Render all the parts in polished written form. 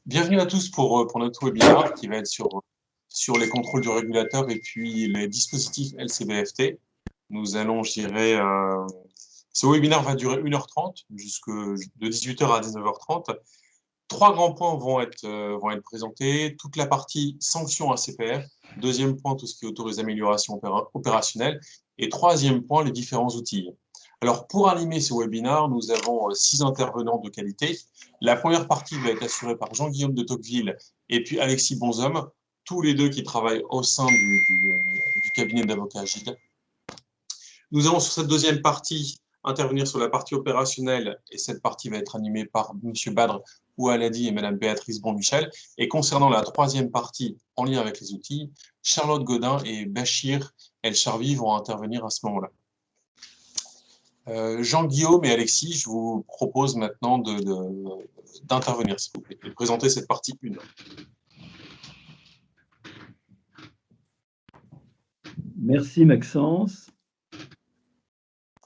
Bienvenue à tous pour notre webinaire qui va être sur les contrôles du régulateur et puis les dispositifs LCBFT. Nous allons, je dirais, ce webinaire va durer 1h30, de 18h à 19h30. Trois grands points vont être présentés. Toute la partie sanctions ACPR. Deuxième point, tout ce qui est autour des améliorations opérationnelles. Et troisième point, les différents outils. Alors, pour animer ce webinaire, nous avons 6 intervenants de qualité. La première partie va être assurée par Jean-Guillaume de Tocqueville et puis Alexis Bonhomme, tous les deux qui travaillent au sein du cabinet d'avocats Gilles. Nous allons sur cette deuxième partie intervenir sur la partie opérationnelle et cette partie va être animée par M. Badre Oualadi et Mme Béatrice Bonmichel. Et concernant la troisième partie en lien avec les outils, Charlotte Godin et Bachir El Charvi vont intervenir à ce moment-là. Jean-Guillaume et Alexis, je vous propose maintenant d'intervenir, s'il vous plaît, et de présenter cette partie 1. Merci Maxence.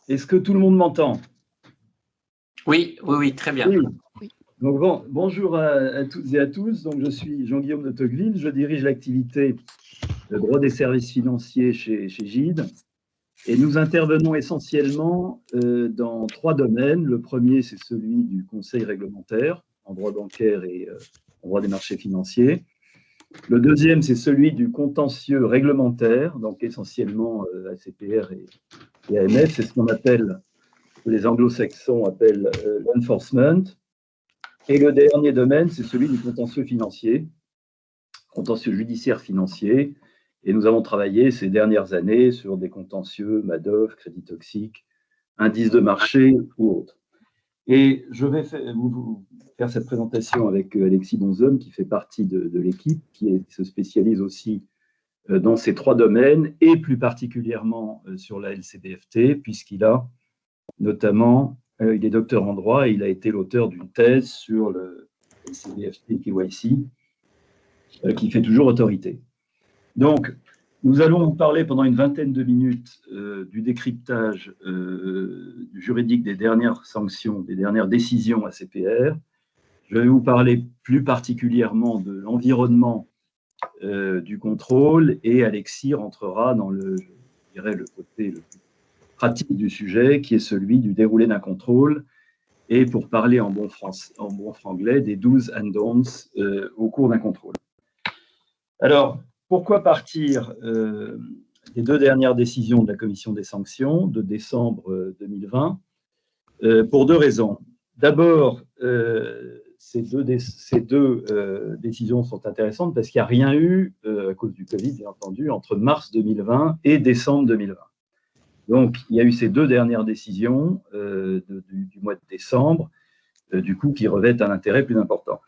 Est-ce que tout le monde m'entend? Oui, très bien. Oui. Donc bonjour à toutes et à tous. Donc, je suis Jean-Guillaume de Tocqueville. Je dirige l'activité de droit des services financiers chez GIDE. Et nous intervenons essentiellement dans 3 domaines. Le premier, c'est celui du conseil réglementaire en droit bancaire et en droit des marchés financiers. Le deuxième, c'est celui du contentieux réglementaire, donc essentiellement ACPR et AMF. C'est ce qu'on appelle, que les anglo-saxons appellent l'enforcement. Et le dernier domaine, c'est celui du contentieux financier, contentieux judiciaire financier. Et nous avons travaillé ces dernières années sur des contentieux Madoff, crédit toxique, indices de marché ou autres. Et je vais vous faire cette présentation avec Alexis Bonhomme, qui fait partie de l'équipe, qui se spécialise aussi dans ces 3 domaines, et plus particulièrement sur la LCBFT, puisqu'il a notamment, il est docteur en droit, et il a été l'auteur d'une thèse sur le LCBFT KYC, qui fait toujours autorité. Donc, nous allons parler pendant une vingtaine de minutes du décryptage juridique des dernières sanctions, des dernières décisions ACPR. Je vais vous parler plus particulièrement de l'environnement du contrôle et Alexis rentrera dans le côté le plus pratique du sujet, qui est celui du déroulé d'un contrôle et, pour parler en bon franglais, des 12 and don'ts au cours d'un contrôle. Alors, pourquoi partir des 2 dernières décisions de la Commission des sanctions de décembre 2020 pour 2 raisons. D'abord, ces deux décisions sont intéressantes parce qu'il n'y a rien eu, à cause du Covid, bien entendu, entre mars 2020 et décembre 2020. Donc, il y a eu ces 2 dernières décisions du mois de décembre, du coup, qui revêtent un intérêt plus important.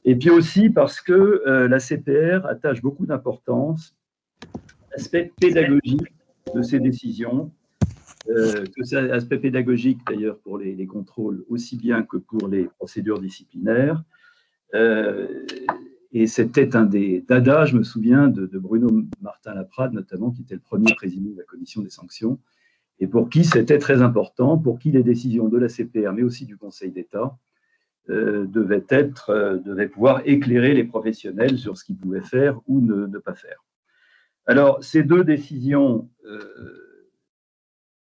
Et puis aussi parce que la CPR attache beaucoup d'importance à l'aspect pédagogique de ces décisions, que c'est l'aspect pédagogique d'ailleurs pour les contrôles aussi bien que pour les procédures disciplinaires. Et c'était un des dadas, je me souviens, de Bruno Martin-Laprade notamment, qui était le premier président de la commission des sanctions, et pour qui c'était très important, pour qui les décisions de la CPR, mais aussi du Conseil d'État, devaient pouvoir éclairer les professionnels sur ce qu'ils pouvaient faire ou ne pas faire. Alors, ces 2 décisions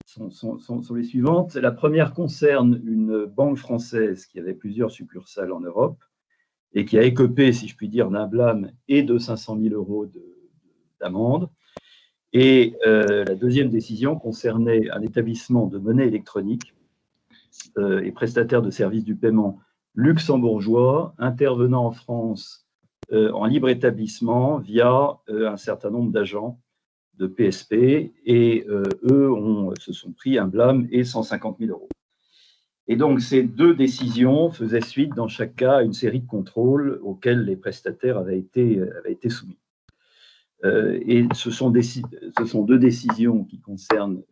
sont les suivantes. La première concerne une banque française qui avait plusieurs succursales en Europe et qui a écopé, si je puis dire, d'un blâme et de 500 000 € d'amende. Et la deuxième décision concernait un établissement de monnaie électronique et prestataire de services du paiement luxembourgeois intervenant en France en libre établissement via un certain nombre d'agents de PSP et eux se sont pris un blâme et 150 000 €. Et donc ces 2 décisions faisaient suite dans chaque cas à une série de contrôles auxquels les prestataires avaient été soumis. Et ce sont 2 décisions qui concernent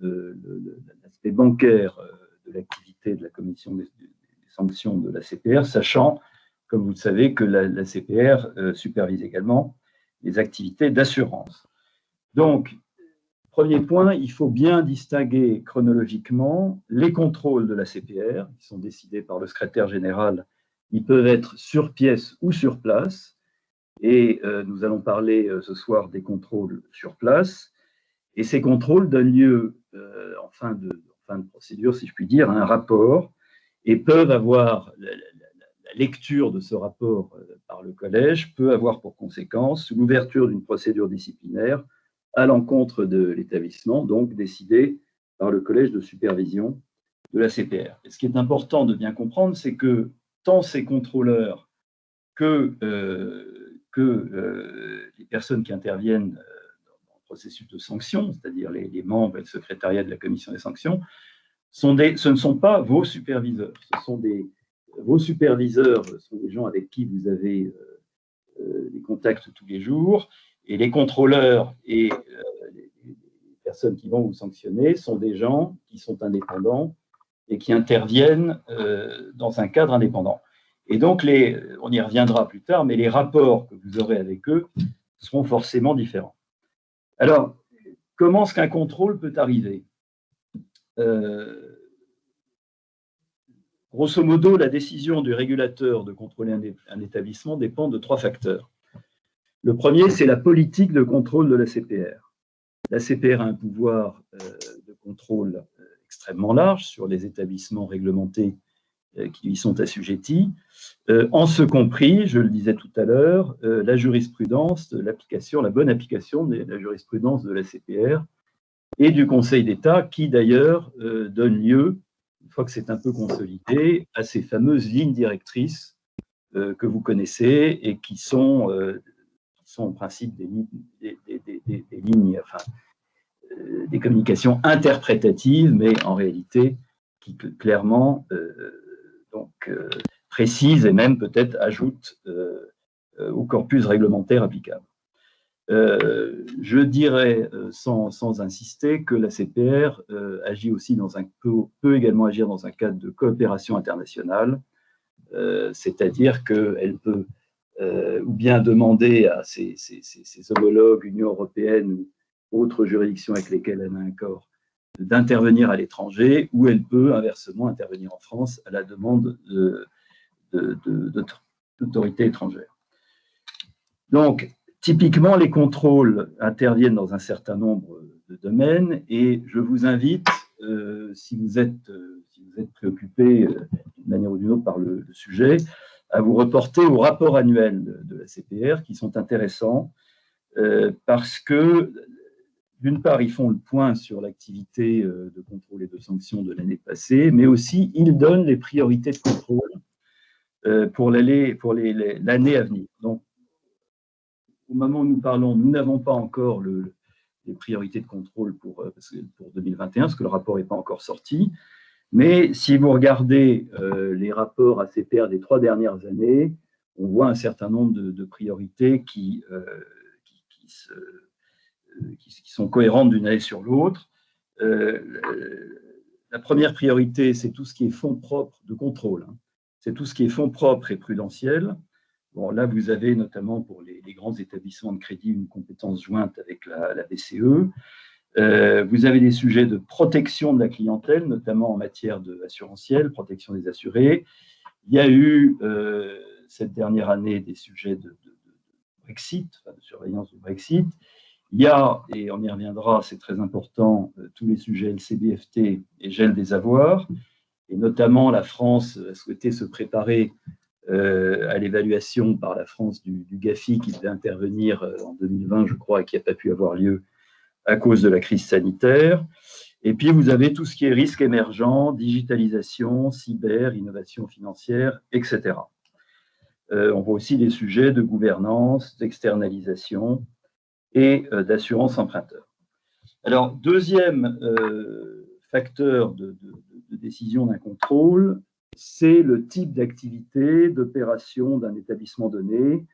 l'aspect bancaire de l'activité de la commission des sanctions de la CPR, sachant, comme vous le savez, que la CPR supervise également les activités d'assurance. Donc, premier point, il faut bien distinguer chronologiquement les contrôles de la CPR, qui sont décidés par le secrétaire général Ils peuvent être sur pièce ou sur place. Et nous allons parler ce soir des contrôles sur place. Et ces contrôles donnent lieu, en fin de procédure, si je puis dire, à un rapport et peuvent avoir, la lecture de ce rapport par le collège peut avoir pour conséquence l'ouverture d'une procédure disciplinaire à l'encontre de l'établissement, donc décidée par le collège de supervision de la CPR. Et ce qui est important de bien comprendre, c'est que tant ces contrôleurs que les personnes qui interviennent dans le processus de sanction, c'est-à-dire les membres et le secrétariat de la commission des sanctions, ce ne sont pas vos superviseurs. Vos superviseurs sont des gens avec qui vous avez des contacts tous les jours, et les contrôleurs et les personnes qui vont vous sanctionner sont des gens qui sont indépendants et qui interviennent dans un cadre indépendant. Et donc, on y reviendra plus tard, mais les rapports que vous aurez avec eux seront forcément différents. Alors, comment est-ce qu'un contrôle peut arriver ? Grosso modo, la décision du régulateur de contrôler un établissement dépend de 3 facteurs. Le premier, c'est la politique de contrôle de la CPR. La CPR a un pouvoir de contrôle extrêmement large sur les établissements réglementés qui y sont assujettis, en ce compris, je le disais tout à l'heure, la jurisprudence, la bonne application de la jurisprudence de la CPR et du Conseil d'État, qui d'ailleurs donne lieu, une fois que c'est un peu consolidé, à ces fameuses lignes directrices que vous connaissez et qui sont en principe des lignes, enfin, des communications interprétatives, mais en réalité qui clairement précisent et même peut-être ajoutent au corpus réglementaire applicable. Je dirais, sans insister, que la CPR agit aussi peut également agir dans un cadre de coopération internationale, c'est-à-dire qu'elle peut ou bien demander à ses homologues, Union européenne ou autres juridictions avec lesquelles elle a un accord, d'intervenir à l'étranger, ou elle peut inversement intervenir en France à la demande d'autorités étrangères. Donc, typiquement, les contrôles interviennent dans un certain nombre de domaines et je vous invite, si vous êtes préoccupé d'une manière ou d'une autre par le sujet, à vous reporter aux rapports annuels de la CPR qui sont intéressants parce que, d'une part, ils font le point sur l'activité de contrôle et de sanction de l'année passée, mais aussi ils donnent les priorités de contrôle pour l'année à venir. Donc, au moment où nous parlons, nous n'avons pas encore les priorités de contrôle pour 2021, parce que le rapport n'est pas encore sorti. Mais si vous regardez les rapports ACPR des 3 dernières années, on voit un certain nombre de priorités qui sont cohérentes d'une année sur l'autre. La première priorité, c'est tout ce qui est fonds propres de contrôle. C'est tout ce qui est fonds propres et prudentiels. Bon, là, vous avez notamment pour les grands établissements de crédit une compétence jointe avec la BCE. Vous avez des sujets de protection de la clientèle, notamment en matière assurantielle, protection des assurés. Il y a eu cette dernière année des sujets de Brexit, de surveillance du Brexit. Il y a, et on y reviendra, c'est très important, tous les sujets LCBFT et gel des avoirs. Et notamment, la France a souhaité se préparer à l'évaluation par la France du GAFI qui devait intervenir en 2020, je crois, et qui n'a pas pu avoir lieu à cause de la crise sanitaire. Et puis, vous avez tout ce qui est risque émergent, digitalisation, cyber, innovation financière, etc. On voit aussi des sujets de gouvernance, d'externalisation et d'assurance emprunteur. Alors, deuxième facteur de décision d'un contrôle, c'est le type d'activité, d'opération d'un établissement donné,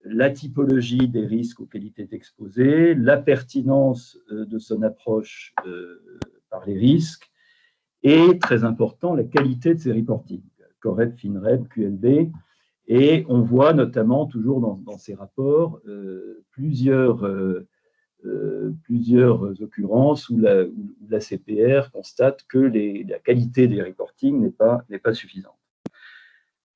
la typologie des risques auxquels il est exposé, la pertinence de son approche par les risques et, très important, la qualité de ses reportings, COREP, FINREP, QLB. Et on voit notamment toujours dans ces rapports plusieurs occurrences où la CPR constate que la qualité des reportings n'est pas suffisante.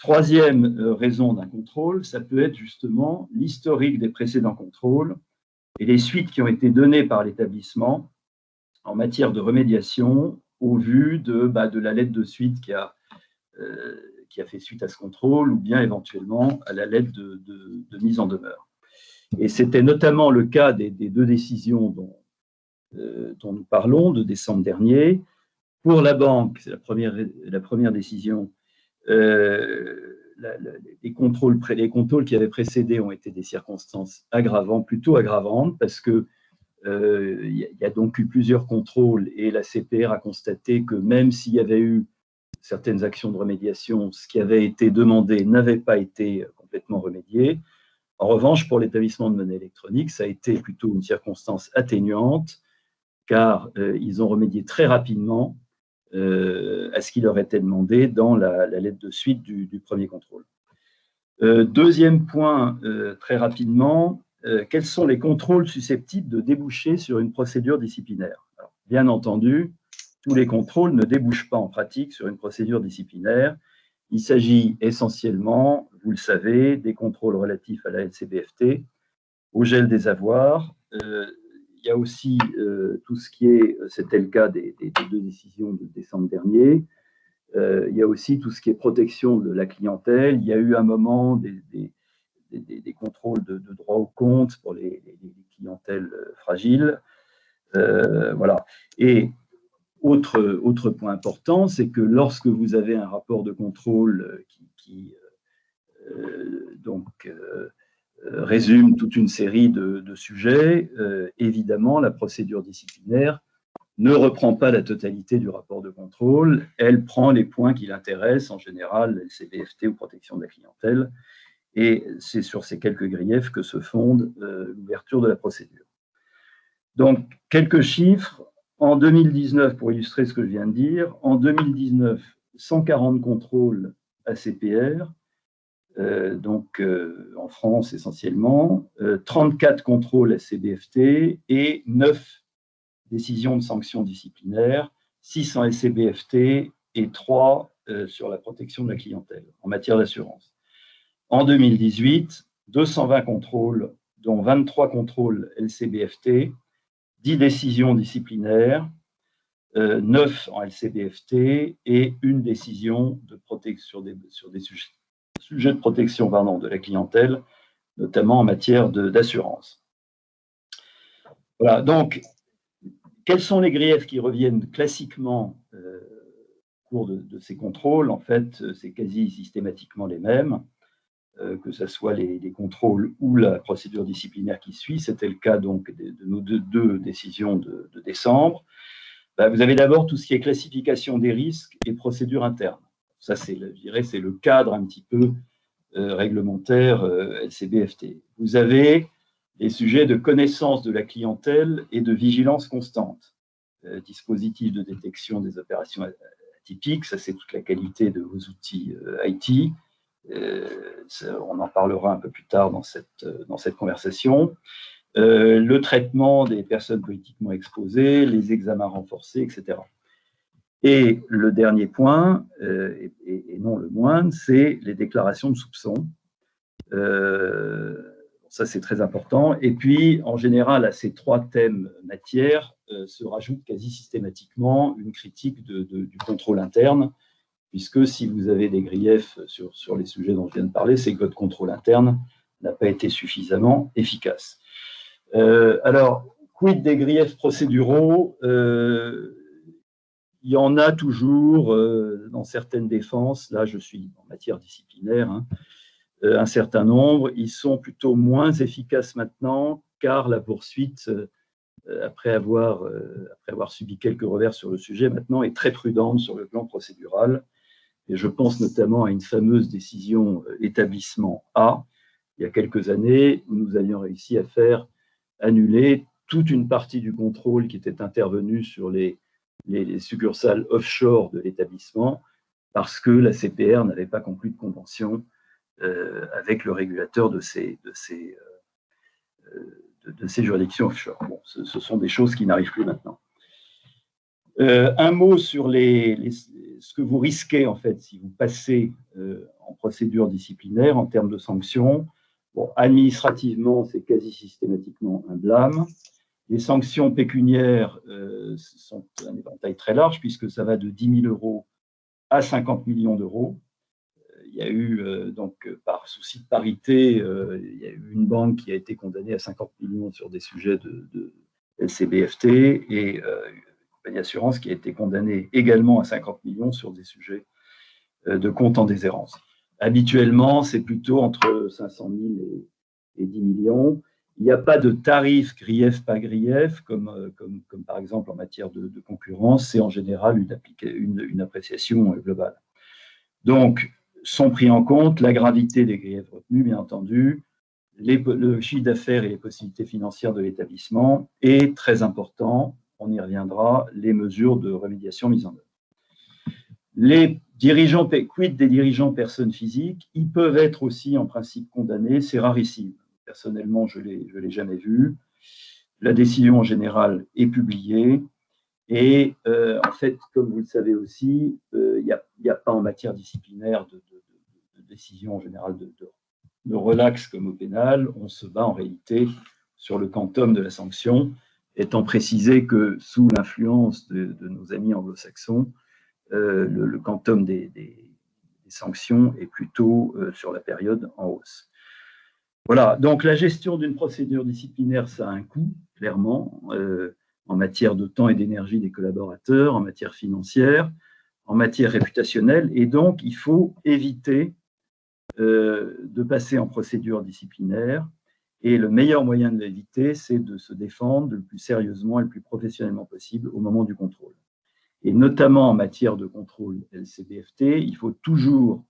Troisième raison d'un contrôle, ça peut être justement l'historique des précédents contrôles et les suites qui ont été données par l'établissement en matière de remédiation au vu de la lettre de suite qui a fait suite à ce contrôle ou bien éventuellement à la lettre de mise en demeure. Et c'était notamment le cas des deux décisions dont nous parlons de décembre dernier. Pour la banque, c'est la première décision, les contrôles qui avaient précédé ont été des circonstances aggravantes, plutôt aggravantes, parce que il y a donc eu plusieurs contrôles et la CPR a constaté que même s'il y avait eu certaines actions de remédiation, ce qui avait été demandé n'avait pas été complètement remédié. En revanche, pour l'établissement de monnaie électronique, ça a été plutôt une circonstance atténuante, car ils ont remédié très rapidement à ce qui leur était demandé dans la lettre de suite du premier contrôle. Deuxième point, très rapidement, quels sont les contrôles susceptibles de déboucher sur une procédure disciplinaire? Alors, bien entendu, tous les contrôles ne débouchent pas en pratique sur une procédure disciplinaire. Il s'agit essentiellement, vous le savez, des contrôles relatifs à la LCBFT, au gel des avoirs. Il y a aussi tout ce qui est, c'était le cas des deux décisions de décembre dernier, il y a aussi tout ce qui est protection de la clientèle. Il y a eu un moment des contrôles de droit au compte pour les clientèles fragiles. Voilà. Et autre point important, c'est que lorsque vous avez un rapport de contrôle qui résume toute une série de sujets, évidemment, la procédure disciplinaire ne reprend pas la totalité du rapport de contrôle, elle prend les points qui l'intéressent, en général, LCBFT ou protection de la clientèle, et c'est sur ces quelques griefs que se fonde l'ouverture de la procédure. Donc, quelques chiffres. En 2019, pour illustrer ce que je viens de dire, en 2019, 140 contrôles ACPR, en France essentiellement, 34 contrôles SCBFT et 9 décisions de sanctions disciplinaires, 6 en SCBFT et 3 sur la protection de la clientèle en matière d'assurance. En 2018, 220 contrôles, dont 23 contrôles LCBFT, 10 décisions disciplinaires, 9 en LCBFT et une décision de protection sur des sujets de protection de la clientèle, notamment en matière d'assurance. Voilà, donc, quels sont les griefs qui reviennent classiquement au cours de ces contrôles? En fait, c'est quasi systématiquement les mêmes, que ce soit les contrôles ou la procédure disciplinaire qui suit. C'était le cas donc de nos deux décisions de décembre. Vous avez d'abord tout ce qui est classification des risques et procédure interne. Ça, je dirais, c'est le cadre un petit peu réglementaire LCBFT. Vous avez les sujets de connaissance de la clientèle et de vigilance constante. Dispositif de détection des opérations atypiques, ça c'est toute la qualité de vos outils IT. On en parlera un peu plus tard dans cette conversation. Le traitement des personnes politiquement exposées, les examens renforcés, etc. Et le dernier point, et non le moindre, c'est les déclarations de soupçons. Ça, c'est très important. Et puis, en général, à ces trois thèmes matières, se rajoute quasi systématiquement une critique du contrôle interne, puisque si vous avez des griefs sur les sujets dont je viens de parler, c'est que votre contrôle interne n'a pas été suffisamment efficace. Alors, quid des griefs procéduraux? Il y en a toujours dans certaines défenses. Là, je suis en matière disciplinaire, hein, un certain nombre. Ils sont plutôt moins efficaces maintenant, car la poursuite, après avoir subi quelques revers sur le sujet, maintenant est très prudente sur le plan procédural. Et je pense notamment à une fameuse décision établissement A, il y a quelques années, où nous avions réussi à faire annuler toute une partie du contrôle qui était intervenu sur les succursales offshore de l'établissement, parce que la CPR n'avait pas conclu de convention avec le régulateur de ces juridictions offshore. Bon, ce sont des choses qui n'arrivent plus maintenant. Un mot sur ce que vous risquez, en fait, si vous passez en procédure disciplinaire en termes de sanctions. Bon, administrativement, c'est quasi systématiquement un blâme. Les sanctions pécuniaires sont un éventail très large, puisque ça va de 10 000 € à 50 millions d'euros. Il y a eu, donc, par souci de parité, il y a eu une banque qui a été condamnée à 50 millions sur des sujets de LCBFT et une compagnie d'assurance qui a été condamnée également à 50 millions sur des sujets de compte en déshérence. Habituellement, c'est plutôt entre 500 000 et 10 millions. Il n'y a pas de tarif grief, pas grief, comme par exemple en matière de concurrence, c'est en général une appréciation globale. Donc, sont pris en compte la gravité des griefs retenus, bien entendu, le chiffre d'affaires et les possibilités financières de l'établissement, et très important, on y reviendra, les mesures de remédiation mises en œuvre. Les dirigeants, quid des dirigeants personnes physiques, ils peuvent être aussi en principe condamnés, c'est rarissime. Personnellement, je ne l'ai jamais vu. La décision en général est publiée. Et en fait, comme vous le savez aussi, il n'y a pas en matière disciplinaire de décision en général de relax comme au pénal. On se bat en réalité sur le quantum de la sanction, étant précisé que sous l'influence de nos amis anglo-saxons, le quantum des sanctions est plutôt sur la période en hausse. Voilà, donc la gestion d'une procédure disciplinaire, ça a un coût, clairement, en matière de temps et d'énergie des collaborateurs, en matière financière, en matière réputationnelle, et donc il faut éviter de passer en procédure disciplinaire, et le meilleur moyen de l'éviter, c'est de se défendre le plus sérieusement et le plus professionnellement possible au moment du contrôle. Et notamment en matière de contrôle LCBFT, il faut toujours,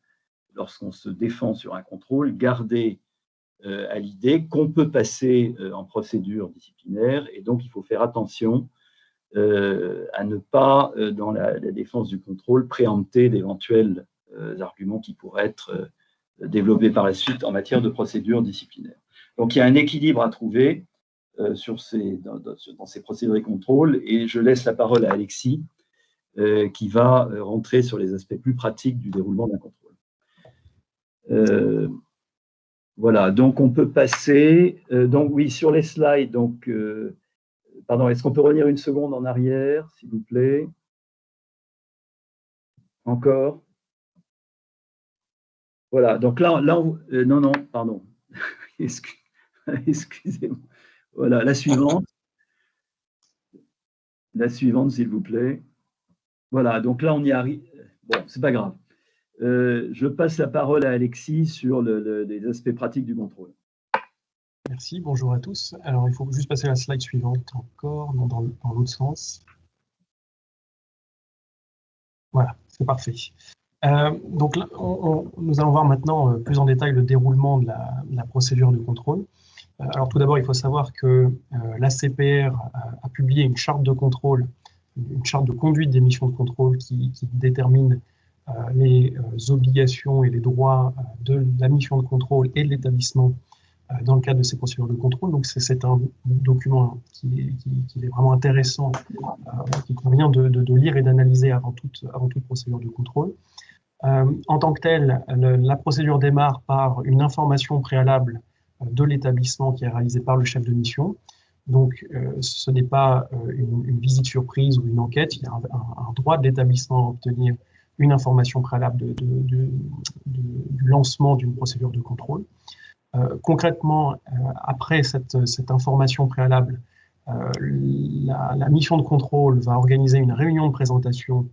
lorsqu'on se défend sur un contrôle, garder à l'idée qu'on peut passer en procédure disciplinaire, et donc il faut faire attention à ne pas, dans la défense du contrôle, préempter d'éventuels arguments qui pourraient être développés par la suite en matière de procédure disciplinaire. Donc il y a un équilibre à trouver dans ces procédures de contrôle, et je laisse la parole à Alexis qui va rentrer sur les aspects plus pratiques du déroulement d'un contrôle. Voilà, donc on peut passer, donc oui, sur les slides, donc, pardon, est-ce qu'on peut revenir une seconde en arrière, s'il vous plaît? Encore? Voilà, donc là non, pardon, excusez-moi. Voilà, la suivante, s'il vous plaît. Voilà, donc là on y arrive, bon, c'est pas grave. Je passe la parole à Alexis sur les aspects pratiques du contrôle. Merci, bonjour à tous. Alors, il faut juste passer à la slide suivante encore, non, dans l'autre sens. Voilà, c'est parfait. Donc, là, nous allons voir maintenant plus en détail le déroulement de la procédure de contrôle. Alors, tout d'abord, il faut savoir que l'ACPR a publié une charte de contrôle, une charte de conduite des missions de contrôle qui détermine les obligations et les droits de la mission de contrôle et de l'établissement dans le cadre de ces procédures de contrôle. Donc, c'est un document qui est vraiment intéressant, qu'il convient de lire et d'analyser avant toute procédure de contrôle. En tant que telle, la procédure démarre par une information préalable de l'établissement qui est réalisée par le chef de mission. Donc, ce n'est pas une visite surprise ou une enquête, il y a un droit de l'établissement à obtenir une information préalable du lancement d'une procédure de contrôle. Concrètement, après cette information préalable, la mission de contrôle va organiser une réunion de présentation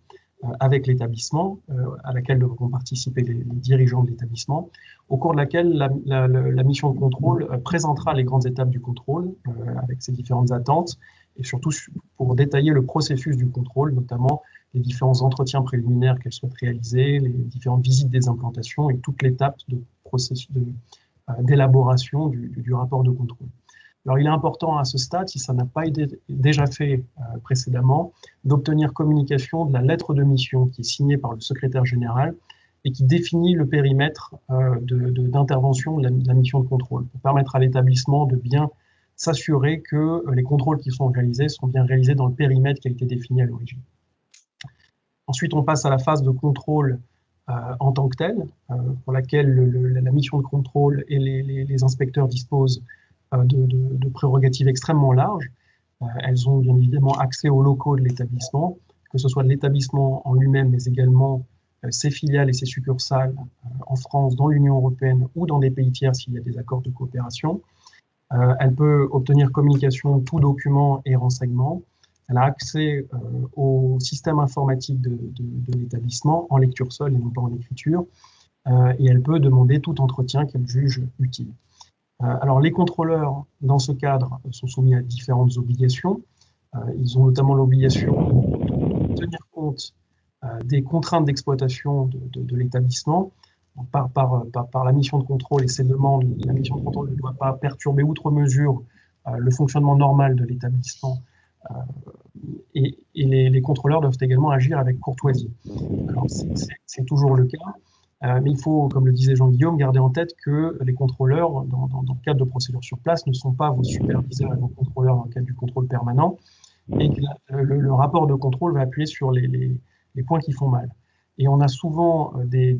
avec l'établissement, à laquelle devront participer les dirigeants de l'établissement, au cours de laquelle la mission de contrôle présentera les grandes étapes du contrôle, avec ses différentes attentes, et surtout pour détailler le processus du contrôle, notamment les différents entretiens préliminaires qu'elle souhaite réaliser, les différentes visites des implantations et toute l'étape d'élaboration du rapport de contrôle. Alors, il est important à ce stade, si ça n'a pas été déjà fait précédemment, d'obtenir communication de la lettre de mission qui est signée par le secrétaire général et qui définit le périmètre d'intervention de la mission de contrôle, pour permettre à l'établissement de bien s'assurer que les contrôles qui sont réalisés sont bien réalisés dans le périmètre qui a été défini à l'origine. Ensuite, on passe à la phase de contrôle en tant que telle, pour laquelle la mission de contrôle et les inspecteurs disposent de prérogatives extrêmement larges. Elles ont bien évidemment accès aux locaux de l'établissement, que ce soit de l'établissement en lui-même, mais également ses filiales et ses succursales en France, dans l'Union européenne ou dans des pays tiers s'il y a des accords de coopération. Elle peut obtenir communication de tout document et renseignement. Elle a accès au système informatique de l'établissement en lecture seule et non pas en écriture. Et elle peut demander tout entretien qu'elle juge utile. Alors, les contrôleurs, dans ce cadre, sont soumis à différentes obligations. Ils ont notamment l'obligation de tenir compte des contraintes d'exploitation de l'établissement. Par la mission de contrôle et ses demandes, la mission de contrôle ne doit pas perturber outre mesure le fonctionnement normal de l'établissement. Et les contrôleurs doivent également agir avec courtoisie. Alors, c'est toujours le cas, mais il faut, comme le disait Jean-Guillaume, garder en tête que les contrôleurs, dans le cadre de procédures sur place, ne sont pas vos superviseurs et vos contrôleurs dans le cadre du contrôle permanent, et que le rapport de contrôle va appuyer sur les points qui font mal. Et on a souvent des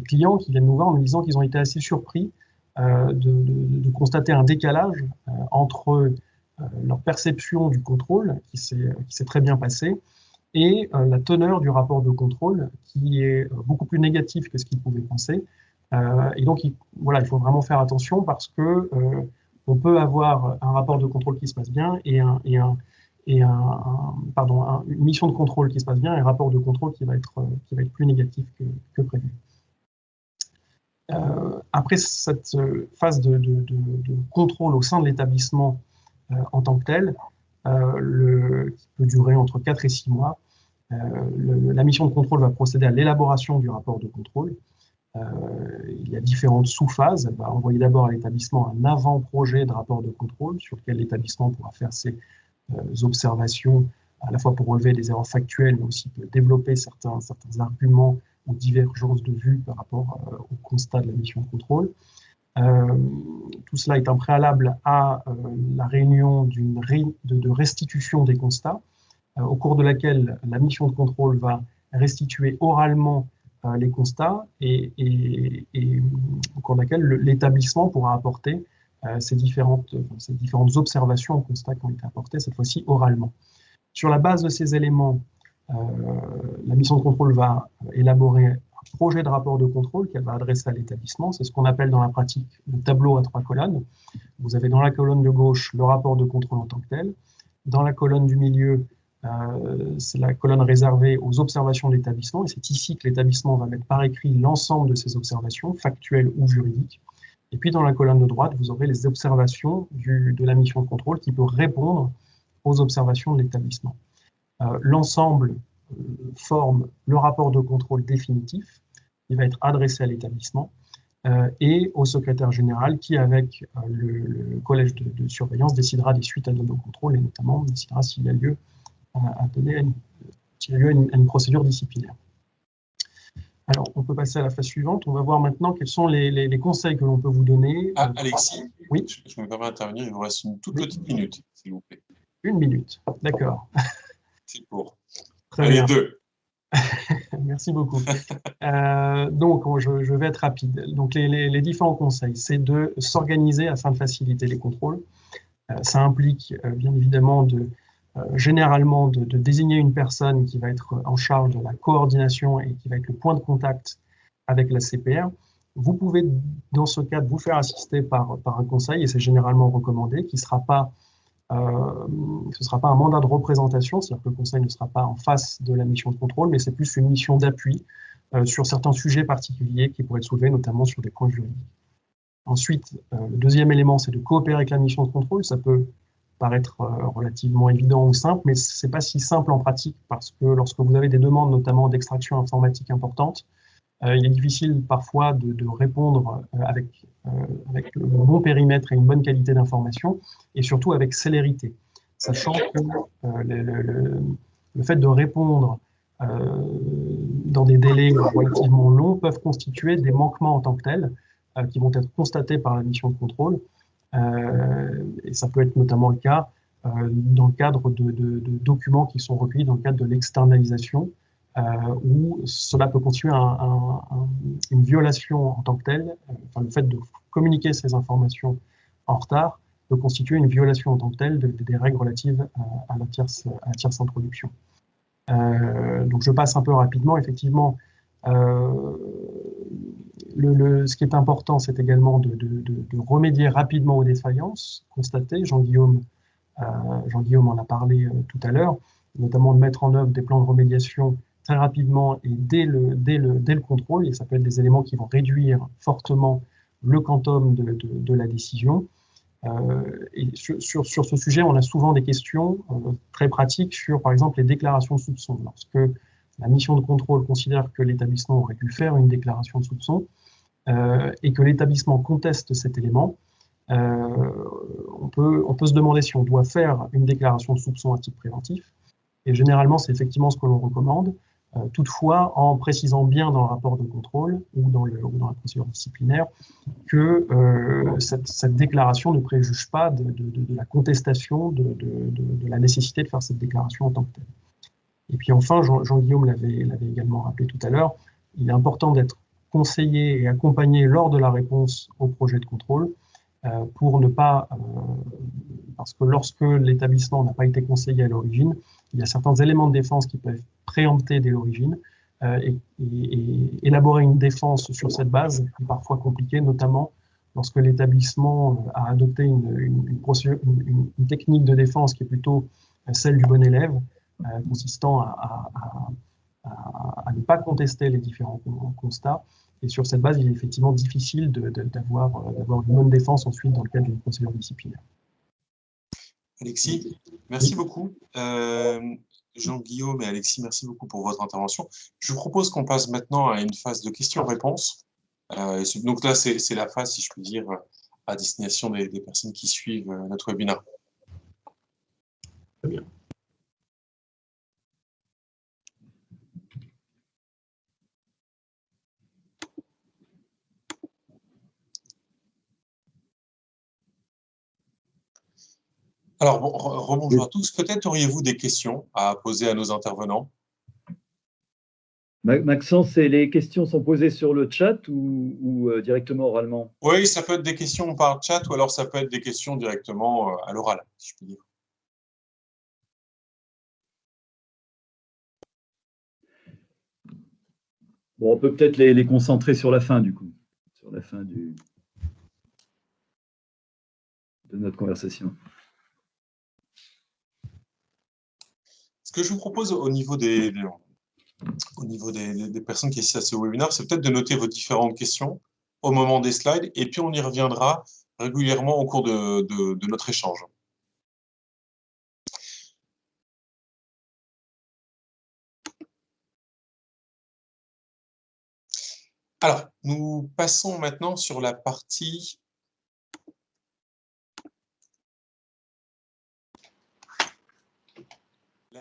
clients qui viennent nous voir en nous disant qu'ils ont été assez surpris de constater un décalage entre leur perception du contrôle, qui s'est très bien passé, et la teneur du rapport de contrôle, qui est beaucoup plus négatif que ce qu'ils pouvaient penser. Et donc, voilà, il faut vraiment faire attention parce que on peut avoir un rapport de contrôle qui se passe bien et une mission de contrôle qui se passe bien et un rapport de contrôle qui va être plus négatif que prévu. Après cette phase de contrôle au sein de l'établissement en tant que tel, qui peut durer entre 4 et 6 mois, la mission de contrôle va procéder à l'élaboration du rapport de contrôle. Il y a différentes sous-phases. Elle va envoyer d'abord à l'établissement un avant-projet de rapport de contrôle sur lequel l'établissement pourra faire ses observations, à la fois pour relever des erreurs factuelles, mais aussi pour développer certains arguments ou divergences de vue par rapport au constat de la mission de contrôle. Tout cela est un préalable à la réunion de restitution des constats, au cours de laquelle la mission de contrôle va restituer oralement les constats et au cours de laquelle l'établissement pourra apporter ces différentes observations aux constats qui ont été apportés, cette fois-ci oralement. Sur la base de ces éléments, la mission de contrôle va élaborer un projet de rapport de contrôle qu'elle va adresser à l'établissement. C'est ce qu'on appelle dans la pratique le tableau à 3 colonnes. Vous avez dans la colonne de gauche le rapport de contrôle en tant que tel. Dans la colonne du milieu, c'est la colonne réservée aux observations de l'établissement. Et c'est ici que l'établissement va mettre par écrit l'ensemble de ces observations, factuelles ou juridiques. Et puis dans la colonne de droite, vous aurez les observations de la mission de contrôle qui peut répondre aux observations de l'établissement. L'ensemble forme le rapport de contrôle définitif qui va être adressé à l'établissement et au secrétaire général qui, avec le collège de surveillance, décidera des suites à donner au contrôle et notamment décidera s'il y a lieu à une procédure disciplinaire. Alors, on peut passer à la phase suivante. On va voir maintenant quels sont les conseils que l'on peut vous donner. Alexis, oui, je me permets d'intervenir, il vous reste une toute petite minute, s'il vous plaît. 1 minute, d'accord. C'est court. Très Allez, bien. 2. Merci beaucoup. Donc, je vais être rapide. Donc, les différents conseils, c'est de s'organiser afin de faciliter les contrôles. Ça implique bien évidemment généralement de désigner une personne qui va être en charge de la coordination et qui va être le point de contact avec la CPR. Vous pouvez, dans ce cadre, vous faire assister par un conseil, et c'est généralement recommandé, qui ne sera pas ce ne sera pas un mandat de représentation, c'est-à-dire que le conseil ne sera pas en face de la mission de contrôle, mais c'est plus une mission d'appui sur certains sujets particuliers qui pourraient être soulevés, notamment sur des points juridiques. Ensuite, le deuxième élément, c'est de coopérer avec la mission de contrôle. Ça peut paraître relativement évident ou simple, mais ce n'est pas si simple en pratique, parce que lorsque vous avez des demandes, notamment d'extraction informatique importantes, il est difficile parfois de répondre avec le bon périmètre et une bonne qualité d'information, et surtout avec célérité, sachant que le fait de répondre dans des délais relativement longs peuvent constituer des manquements en tant que tels, qui vont être constatés par la mission de contrôle, et ça peut être notamment le cas dans le cadre de documents qui sont recueillis dans le cadre de l'externalisation, où cela peut constituer une violation en tant que telle. Enfin, le fait de communiquer ces informations en retard peut constituer une violation en tant que telle des règles relatives à la tierce introduction. Donc je passe un peu rapidement. Effectivement, ce qui est important, c'est également de remédier rapidement aux défaillances constatées. Jean-Guillaume en a parlé tout à l'heure, notamment de mettre en œuvre des plans de remédiation très rapidement et dès le contrôle, et ça peut être des éléments qui vont réduire fortement le quantum de la décision. Et sur ce sujet, on a souvent des questions très pratiques sur, par exemple, les déclarations de soupçon. Lorsque la mission de contrôle considère que l'établissement aurait dû faire une déclaration de soupçon et que l'établissement conteste cet élément, on peut se demander si on doit faire une déclaration de soupçon à titre préventif. Et généralement, c'est effectivement ce que l'on recommande. Toutefois, en précisant bien dans le rapport de contrôle ou dans la procédure disciplinaire que cette déclaration ne préjuge pas de la contestation de la nécessité de faire cette déclaration en tant que telle. Et puis enfin, Jean-Guillaume l'avait également rappelé tout à l'heure, il est important d'être conseillé et accompagné lors de la réponse au projet de contrôle pour ne pas, parce que lorsque l'établissement n'a pas été conseillé à l'origine, il y a certains éléments de défense qui peuvent préempter dès l'origine et élaborer une défense sur cette base est parfois compliqué, notamment lorsque l'établissement a adopté une technique de défense qui est plutôt celle du bon élève, consistant à ne pas contester les différents constats. Et sur cette base, il est effectivement difficile d'avoir une bonne défense ensuite dans le cadre d'une procédure disciplinaire. Alexis, merci beaucoup. Jean-Guillaume et Alexis, merci beaucoup pour votre intervention. Je vous propose qu'on passe maintenant à une phase de questions-réponses. Donc là, c'est la phase, si je puis dire, à destination des personnes qui suivent notre webinaire. Très bien. Alors, bon, rebonjour à tous. Peut-être auriez-vous des questions à poser à nos intervenants? Maxence, les questions sont posées sur le chat ou directement oralement? Oui, ça peut être des questions par chat ou alors ça peut être des questions directement à l'oral, si je puis dire. Bon, on peut peut-être les concentrer sur la fin, du coup, sur la fin de notre conversation. Ce que je vous propose au niveau des personnes qui assistent à ce webinaire, c'est peut-être de noter vos différentes questions au moment des slides, et puis on y reviendra régulièrement au cours de notre échange. Alors, nous passons maintenant sur la partie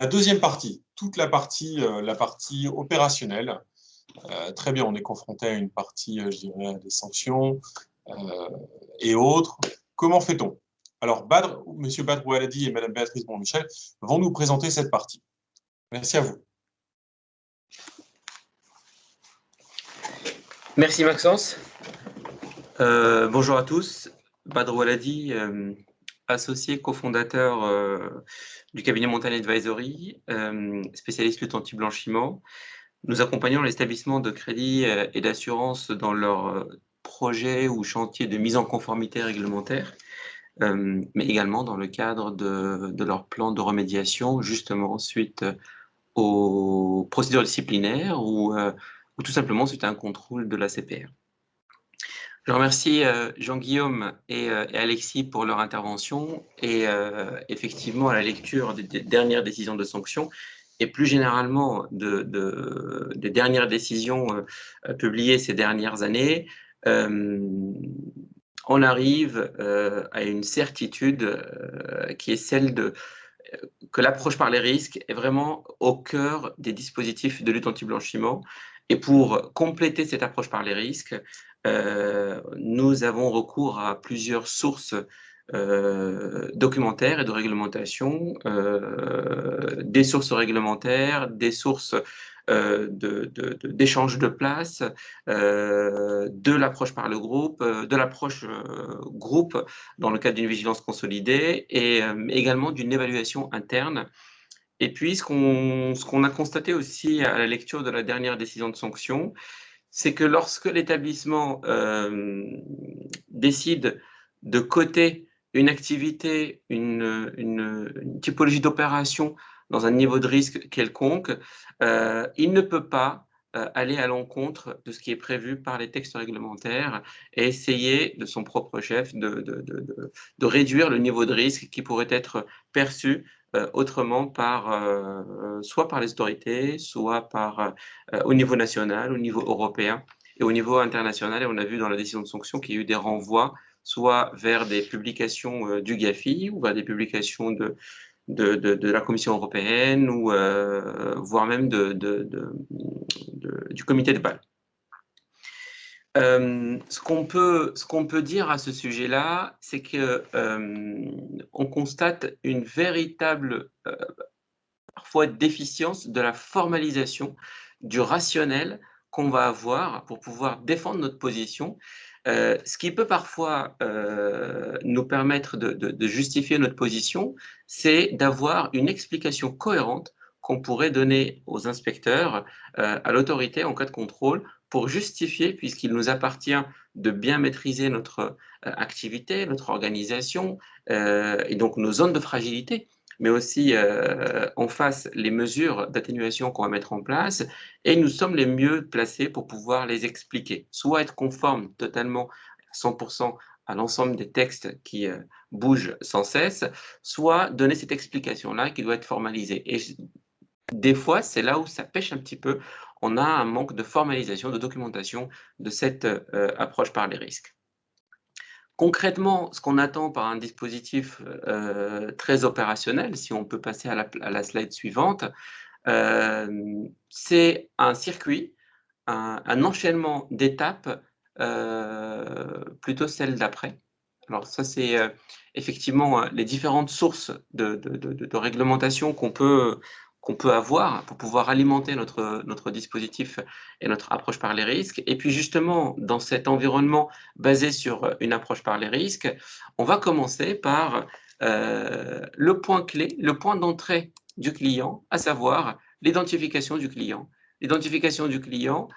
la deuxième partie, toute la partie opérationnelle. Très bien, on est confronté à une partie, je dirais, à des sanctions et autres. Comment fait-on? Alors, M. Badr Oualadi et Mme Béatrice Bonmichel vont nous présenter cette partie. Merci à vous. Merci Maxence. Bonjour à tous. Badr Oualadi, associé cofondateur du cabinet Montagne Advisory, spécialiste lutte anti-blanchiment. Nous accompagnons les établissements de crédit et d'assurance dans leurs projets ou chantiers de mise en conformité réglementaire, mais également dans le cadre de leur plan de remédiation, justement suite aux procédures disciplinaires ou tout simplement suite à un contrôle de la CPR. Je remercie Jean-Guillaume et Alexis pour leur intervention et effectivement à la lecture des dernières décisions de sanctions et plus généralement des dernières décisions publiées ces dernières années, on arrive à une certitude qui est celle que l'approche par les risques est vraiment au cœur des dispositifs de lutte anti-blanchiment. Et pour compléter cette approche par les risques, nous avons recours à plusieurs sources documentaire et de réglementation, des sources réglementaires, des sources d'échange de place, de l'approche par le groupe, de l'approche groupe dans le cadre d'une vigilance consolidée et également d'une évaluation interne. Et puis, ce qu'on a constaté aussi à la lecture de la dernière décision de sanction, c'est que lorsque l'établissement décide de coter une activité, une typologie d'opération dans un niveau de risque quelconque, il ne peut pas aller à l'encontre de ce qui est prévu par les textes réglementaires et essayer de son propre chef de réduire le niveau de risque qui pourrait être perçu autrement soit par les autorités, soit au niveau national, au niveau européen et au niveau international. Et on a vu dans la décision de sanction qu'il y a eu des renvois soit vers des publications du GAFI ou vers des publications de la Commission européenne ou voire même du comité de Bâle. Ce qu'on peut dire à ce sujet-là, c'est que on constate une véritable parfois déficience de la formalisation du rationnel qu'on va avoir pour pouvoir défendre notre position, ce qui peut parfois nous permettre de justifier notre position, c'est d'avoir une explication cohérente qu'on pourrait donner aux inspecteurs, à l'autorité en cas de contrôle, pour justifier, puisqu'il nous appartient de bien maîtriser notre activité, notre organisation, et donc nos zones de fragilité, mais aussi en face les mesures d'atténuation qu'on va mettre en place, et nous sommes les mieux placés pour pouvoir les expliquer, soit être conformes totalement à 100% à l'ensemble des textes qui bougent sans cesse, soit donner cette explication-là qui doit être formalisée. Et des fois, c'est là où ça pêche un petit peu. On a un manque de formalisation, de documentation de cette approche par les risques. Concrètement, ce qu'on attend par un dispositif très opérationnel, si on peut passer à la slide suivante, c'est un circuit, un enchaînement d'étapes, plutôt celle d'après. Alors ça, c'est effectivement les différentes sources de réglementation qu'on peut avoir pour pouvoir alimenter notre dispositif et notre approche par les risques. Et puis justement, dans cet environnement basé sur une approche par les risques, on va commencer par le point clé, le point d'entrée du client, à savoir l'identification du client. L'identification du client,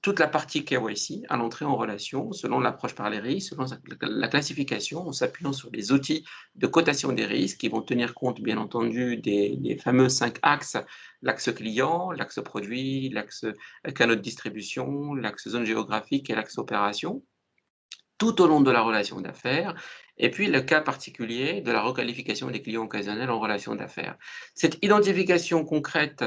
toute la partie KYC à l'entrée en relation, selon l'approche par les risques, selon la classification, en s'appuyant sur les outils de cotation des risques qui vont tenir compte, bien entendu, des fameux 5 axes, l'axe client, l'axe produit, l'axe canaux de distribution, l'axe zone géographique et l'axe opération, tout au long de la relation d'affaires, et puis le cas particulier de la requalification des clients occasionnels en relation d'affaires. Cette identification concrète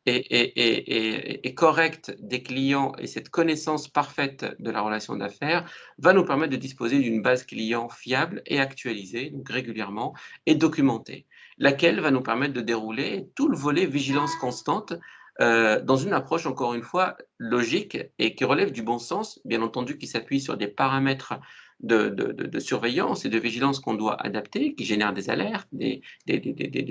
et correcte des clients et cette connaissance parfaite de la relation d'affaires va nous permettre de disposer d'une base client fiable et actualisée, donc régulièrement, et documentée, laquelle va nous permettre de dérouler tout le volet vigilance constante dans une approche, encore une fois, logique et qui relève du bon sens, bien entendu, qui s'appuie sur des paramètres de surveillance et de vigilance qu'on doit adapter, qui génèrent des alertes, des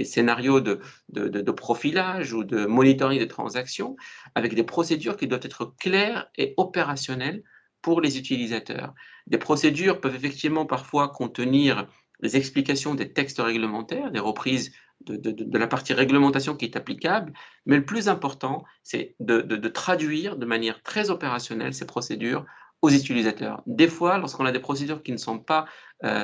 scénarios de profilage ou de monitoring des transactions, avec des procédures qui doivent être claires et opérationnelles pour les utilisateurs. Des procédures peuvent effectivement parfois contenir les explications des textes réglementaires, des reprises de la partie réglementation qui est applicable, mais le plus important, c'est de traduire de manière très opérationnelle ces procédures aux utilisateurs. Des fois, lorsqu'on a des procédures qui ne sont pas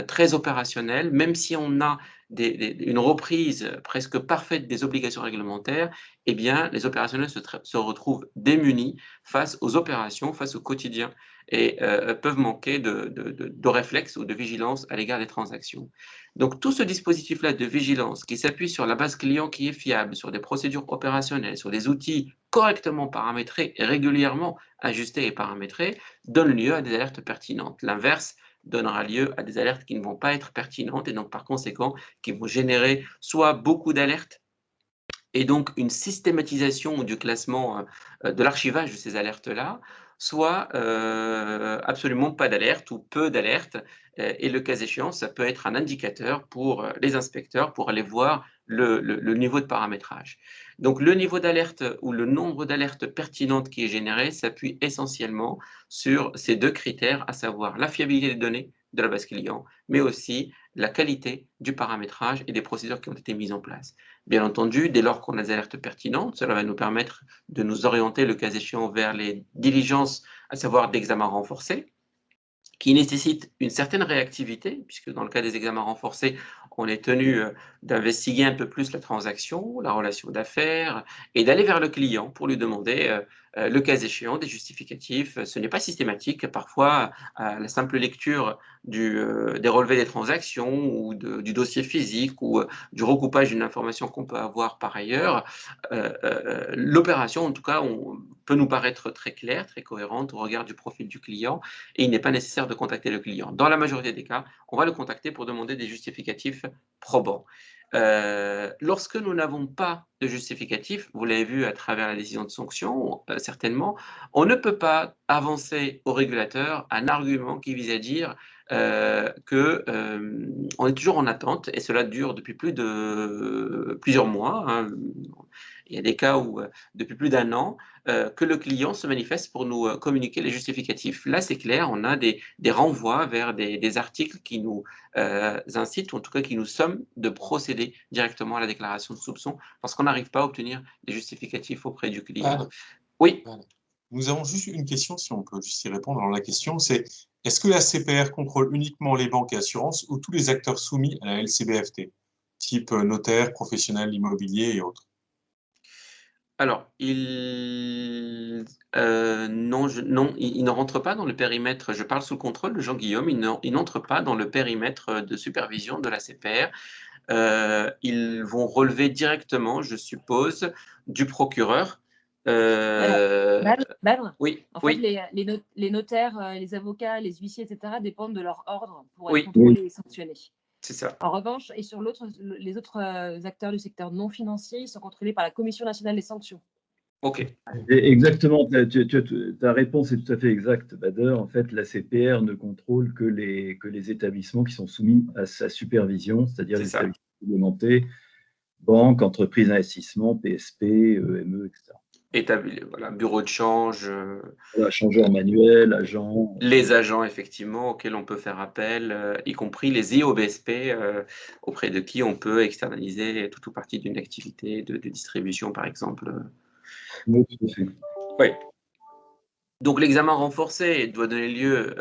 très opérationnelles, même si on a une reprise presque parfaite des obligations réglementaires, eh bien, les opérationnels se retrouvent démunis face aux opérations, face au quotidien, et peuvent manquer de réflexe ou de vigilance à l'égard des transactions. Donc, tout ce dispositif-là de vigilance qui s'appuie sur la base client qui est fiable, sur des procédures opérationnelles, sur des outils correctement paramétrés et régulièrement ajustés et paramétrés, donne lieu à des alertes pertinentes. L'inverse donnera lieu à des alertes qui ne vont pas être pertinentes et donc par conséquent qui vont générer soit beaucoup d'alertes et donc une systématisation du classement de l'archivage de ces alertes-là, soit absolument pas d'alerte ou peu d'alertes et le cas échéant, ça peut être un indicateur pour les inspecteurs pour aller voir le niveau de paramétrage. Donc le niveau d'alerte ou le nombre d'alertes pertinentes qui est généré s'appuie essentiellement sur ces deux critères, à savoir la fiabilité des données de la base client, mais aussi la qualité du paramétrage et des procédures qui ont été mises en place. Bien entendu, dès lors qu'on a des alertes pertinentes, cela va nous permettre de nous orienter le cas échéant vers les diligences, à savoir d'examen renforcé, qui nécessite une certaine réactivité, puisque dans le cas des examens renforcés, on est tenu d'investiguer un peu plus la transaction, la relation d'affaires, et d'aller vers le client pour lui demander, le cas échéant, des justificatifs. Ce n'est pas systématique. Parfois, la simple lecture des relevés des transactions ou du dossier physique ou du recoupage d'une information qu'on peut avoir par ailleurs, l'opération, en tout cas, peut nous paraître très claire, très cohérente au regard du profil du client, et il n'est pas nécessaire de contacter le client. Dans la majorité des cas, on va le contacter pour demander des justificatifs probants. Lorsque nous n'avons pas de justificatif, vous l'avez vu à travers la décision de sanction, certainement, on ne peut pas avancer au régulateur un argument qui vise à dire qu'on est toujours en attente, et cela dure depuis plusieurs mois. Hein. Il y a des cas où, depuis plus d'1 an, que le client se manifeste pour nous communiquer les justificatifs. Là, c'est clair, on a des renvois vers des articles qui nous incitent, ou en tout cas qui nous somment de procéder directement à la déclaration de soupçon parce qu'on n'arrive pas à obtenir des justificatifs auprès du client. Oui. Nous avons juste une question, si on peut juste y répondre. Alors, la question, c'est est-ce que la CPR contrôle uniquement les banques et assurances ou tous les acteurs soumis à la LCBFT, type notaire, professionnel, immobilier et autres? Alors, non, il ne rentre pas dans le périmètre, je parle sous le contrôle de Jean-Guillaume, il n'entre pas dans le périmètre de supervision de la CPR. Ils vont relever directement, je suppose, du procureur. Badr, Oui, en oui. fait, les notaires, les avocats, les huissiers, etc., dépendent de leur ordre pour être Oui. contrôlés et sanctionnés. C'est ça. En revanche, et sur les autres acteurs du secteur non financier, ils sont contrôlés par la Commission nationale des sanctions. OK. Exactement, ta réponse est tout à fait exacte, Bader. En fait, la CPR ne contrôle que les établissements qui sont soumis à sa supervision, c'est-à-dire les établissements réglementés, banques, entreprises d'investissement, PSP, EME, etc. Voilà, bureau de change. Voilà, changeur manuel, agent. Les agents, effectivement, auxquels on peut faire appel, y compris les IOBSP, auprès de qui on peut externaliser tout ou partie d'une activité de distribution, par exemple. Oui, tout à fait. Oui. Donc l'examen renforcé doit donner lieu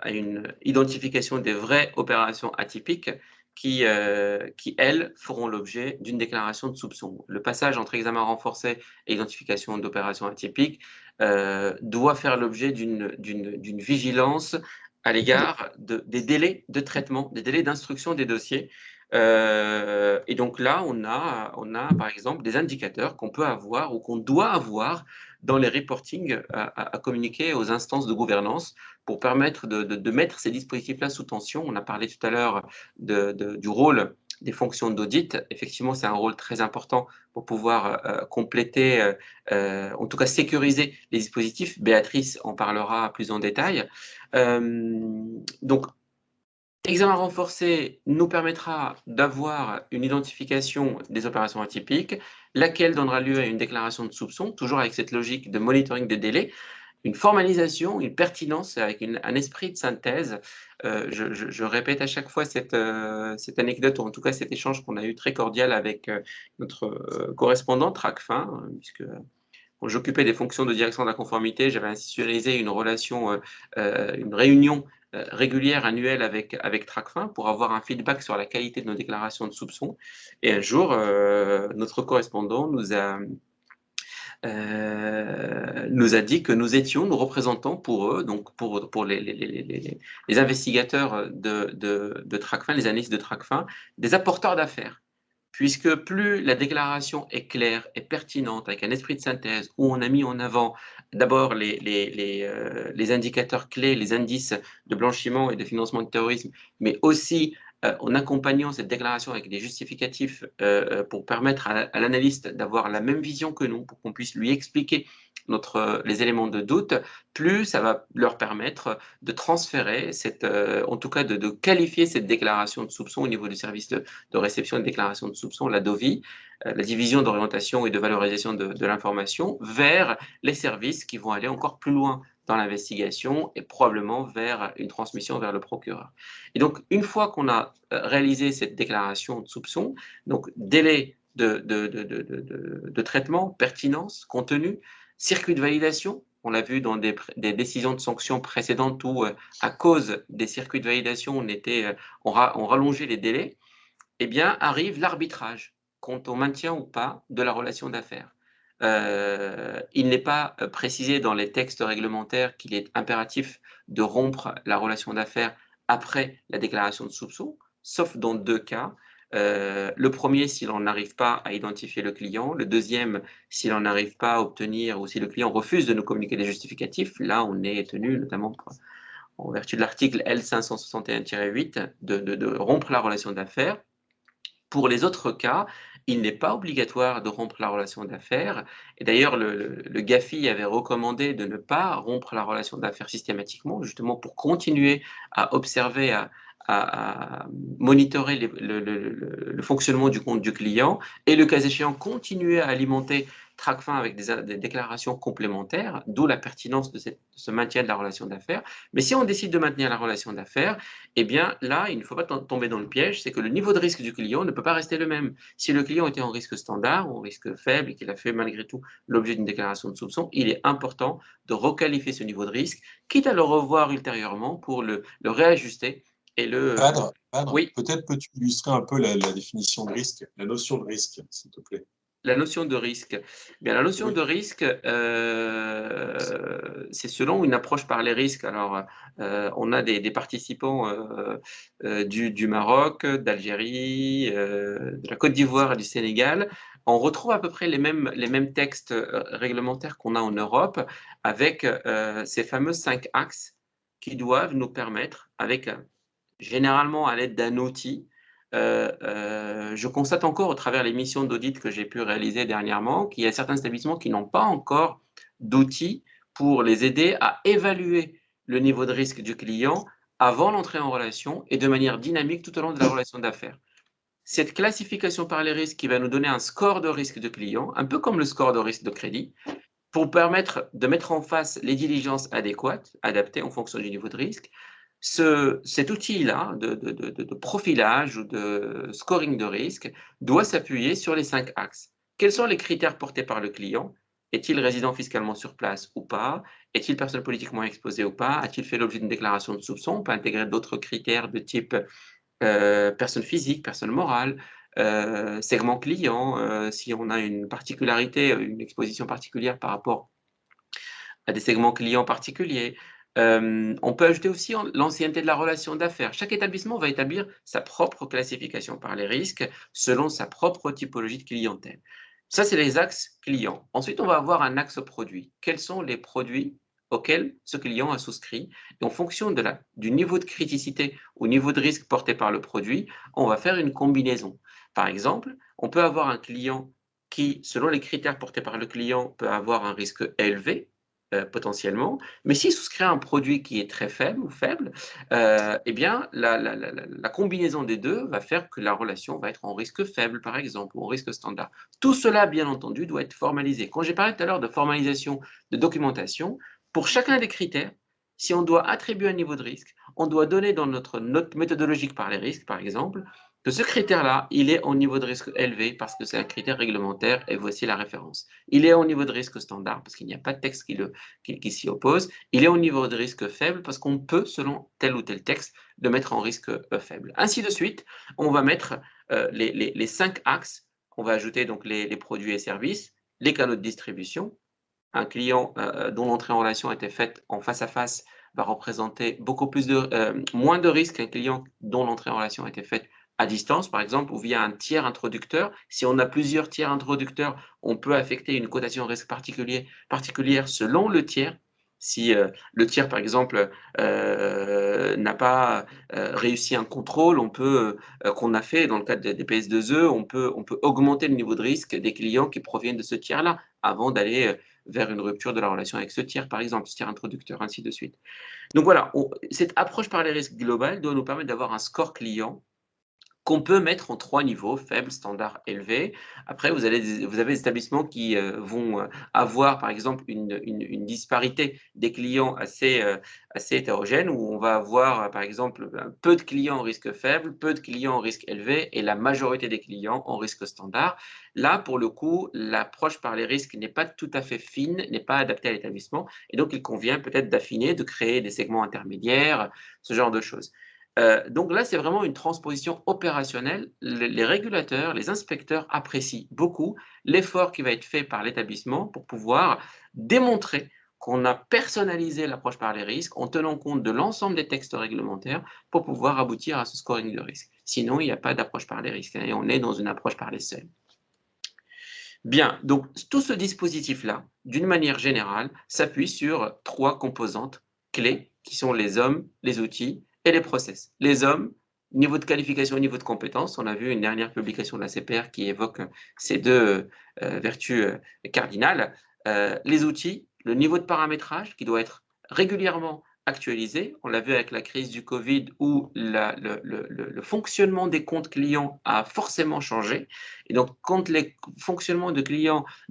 à une identification des vraies opérations atypiques qui, elles, feront l'objet d'une déclaration de soupçon. Le passage entre examen renforcé et identification d'opérations atypiques doit faire l'objet d'une vigilance à l'égard des délais de traitement, des délais d'instruction des dossiers. Et donc là, on a par exemple des indicateurs qu'on peut avoir ou qu'on doit avoir dans les reportings à communiquer aux instances de gouvernance pour permettre de mettre ces dispositifs-là sous tension. On a parlé tout à l'heure du rôle des fonctions d'audit. Effectivement, c'est un rôle très important pour pouvoir compléter, en tout cas sécuriser les dispositifs. Béatrice en parlera plus en détail. Donc, l'examen renforcé nous permettra d'avoir une identification des opérations atypiques, laquelle donnera lieu à une déclaration de soupçon, toujours avec cette logique de monitoring des délais, une formalisation, une pertinence avec un esprit de synthèse. Je répète à chaque fois cette anecdote, ou en tout cas cet échange qu'on a eu très cordial avec notre correspondant Tracfin, puisque quand j'occupais des fonctions de direction de la conformité, j'avais institutionnalisé une relation, une réunion régulière, annuelle avec Tracfin pour avoir un feedback sur la qualité de nos déclarations de soupçons. Et un jour, notre correspondant nous a dit que nous représentons pour eux, donc pour les investigateurs de Tracfin, les analystes de Tracfin, des apporteurs d'affaires. Puisque plus la déclaration est claire et pertinente, avec un esprit de synthèse, où on a mis en avant d'abord les indicateurs clés, les indices de blanchiment et de financement du terrorisme, mais aussi en accompagnant cette déclaration avec des justificatifs pour permettre à l'analyste d'avoir la même vision que nous, pour qu'on puisse lui expliquer les éléments de doute, plus ça va leur permettre de transférer, en tout cas de qualifier cette déclaration de soupçon au niveau du service de réception et de déclaration de soupçon, la DOVI, la division d'orientation et de valorisation de l'information, vers les services qui vont aller encore plus loin dans l'investigation et probablement vers une transmission vers le procureur. Et donc, une fois qu'on a réalisé cette déclaration de soupçon, donc délai de traitement, pertinence, contenu, circuit de validation, on l'a vu dans des décisions de sanctions précédentes où, à cause des circuits de validation, on rallongeait les délais, eh bien, arrive l'arbitrage quant au maintien ou pas de la relation d'affaires. Il n'est pas précisé dans les textes réglementaires qu'il est impératif de rompre la relation d'affaires après la déclaration de soupçon, sauf dans 2 cas. Le premier, si l'on n'arrive pas à identifier le client. Le deuxième, si l'on n'arrive pas à obtenir ou si le client refuse de nous communiquer des justificatifs. Là, on est tenu, notamment en vertu de l'article L561-8, de rompre la relation d'affaires. Pour les autres cas, il n'est pas obligatoire de rompre la relation d'affaires. Et d'ailleurs, le GAFI avait recommandé de ne pas rompre la relation d'affaires systématiquement, justement pour continuer à observer, à monitorer le fonctionnement du compte du client et, le cas échéant, continuer à alimenter TRACFIN avec des déclarations complémentaires, d'où la pertinence de ce maintien de la relation d'affaires. Mais si on décide de maintenir la relation d'affaires, eh bien là, il ne faut pas tomber dans le piège, c'est que le niveau de risque du client ne peut pas rester le même. Si le client était en risque standard ou en risque faible et qu'il a fait malgré tout l'objet d'une déclaration de soupçon, il est important de requalifier ce niveau de risque, quitte à le revoir ultérieurement pour le réajuster. Badre, oui. Peut-être peux-tu illustrer un peu la définition de risque, la notion de risque, s'il te plaît. La notion de risque. Bien, la notion de risque, c'est selon une approche par les risques. Alors, on a des participants du Maroc, d'Algérie, de la Côte d'Ivoire et du Sénégal. On retrouve à peu près les mêmes textes réglementaires qu'on a en Europe, avec ces fameux 5 axes qui doivent nous permettre, généralement à l'aide d'un outil. Je constate encore au travers les missions d'audit que j'ai pu réaliser dernièrement qu'il y a certains établissements qui n'ont pas encore d'outils pour les aider à évaluer le niveau de risque du client avant l'entrée en relation et de manière dynamique tout au long de la relation d'affaires. Cette classification par les risques qui va nous donner un score de risque de client, un peu comme le score de risque de crédit, pour permettre de mettre en face les diligences adéquates, adaptées en fonction du niveau de risque. Cet outil-là de profilage ou de scoring de risque doit s'appuyer sur les 5 axes. Quels sont les critères portés par le client? Est-il résident fiscalement sur place ou pas? Est-il personne politiquement exposée ou pas? A-t-il fait l'objet d'une déclaration de soupçon? On peut intégrer d'autres critères de type personne physique, personne morale, segment client, si on a une particularité, une exposition particulière par rapport à des segments clients particuliers. On peut ajouter aussi l'ancienneté de la relation d'affaires. Chaque établissement va établir sa propre classification par les risques selon sa propre typologie de clientèle. Ça, c'est les axes clients. Ensuite, on va avoir un axe produit. Quels sont les produits auxquels ce client a souscrit? Et en fonction du niveau de criticité ou niveau de risque porté par le produit, on va faire une combinaison. Par exemple, on peut avoir un client qui, selon les critères portés par le client, peut avoir un risque élevé, potentiellement, mais s'il souscrit à un produit qui est très faible ou faible, eh bien, la combinaison des deux va faire que la relation va être en risque faible, par exemple, ou en risque standard. Tout cela, bien entendu, doit être formalisé. Quand j'ai parlé tout à l'heure de formalisation de documentation, pour chacun des critères, si on doit attribuer un niveau de risque, on doit donner dans notre note méthodologique par les risques, par exemple, que ce critère-là, il est au niveau de risque élevé parce que c'est un critère réglementaire et voici la référence. Il est au niveau de risque standard parce qu'il n'y a pas de texte qui s'y oppose. Il est au niveau de risque faible parce qu'on peut, selon tel ou tel texte, le mettre en risque faible. Ainsi de suite, on va mettre les 5 axes. On va ajouter donc les produits et services, les canaux de distribution. Un client dont l'entrée en relation a été faite en face à face va représenter moins de risques qu'un client dont l'entrée en relation a été faite à distance, par exemple, ou via un tiers introducteur. Si on a plusieurs tiers introducteurs, on peut affecter une cotation risque particulière selon le tiers. Si le tiers, par exemple, n'a pas réussi un contrôle, qu'on a fait dans le cadre des PS2E, on peut augmenter le niveau de risque des clients qui proviennent de ce tiers-là avant d'aller vers une rupture de la relation avec ce tiers, par exemple, ce tiers introducteur, ainsi de suite. Donc voilà, cette approche par les risques globales doit nous permettre d'avoir un score client qu'on peut mettre en 3 niveaux, faible, standard, élevé. Après, vous avez des établissements qui vont avoir, par exemple, une disparité des clients assez hétérogène, où on va avoir, par exemple, peu de clients en risque faible, peu de clients en risque élevé, et la majorité des clients en risque standard. Là, pour le coup, l'approche par les risques n'est pas tout à fait fine, n'est pas adaptée à l'établissement, et donc il convient peut-être d'affiner, de créer des segments intermédiaires, ce genre de choses. Donc là, c'est vraiment une transposition opérationnelle. Les régulateurs, les inspecteurs apprécient beaucoup l'effort qui va être fait par l'établissement pour pouvoir démontrer qu'on a personnalisé l'approche par les risques en tenant compte de l'ensemble des textes réglementaires pour pouvoir aboutir à ce scoring de risque. Sinon, il n'y a pas d'approche par les risques, hein, et on est dans une approche par les seuils. Bien, donc tout ce dispositif-là, d'une manière générale, s'appuie sur 3 composantes clés qui sont les hommes, les outils et les process. Les hommes, niveau de qualification et niveau de compétence, on a vu une dernière publication de la CPR qui évoque ces 2 vertus cardinales. Les outils, le niveau de paramétrage qui doit être régulièrement actualisé. On l'a vu avec la crise du Covid où le fonctionnement des comptes clients a forcément changé. Et donc, quand le fonctionnement des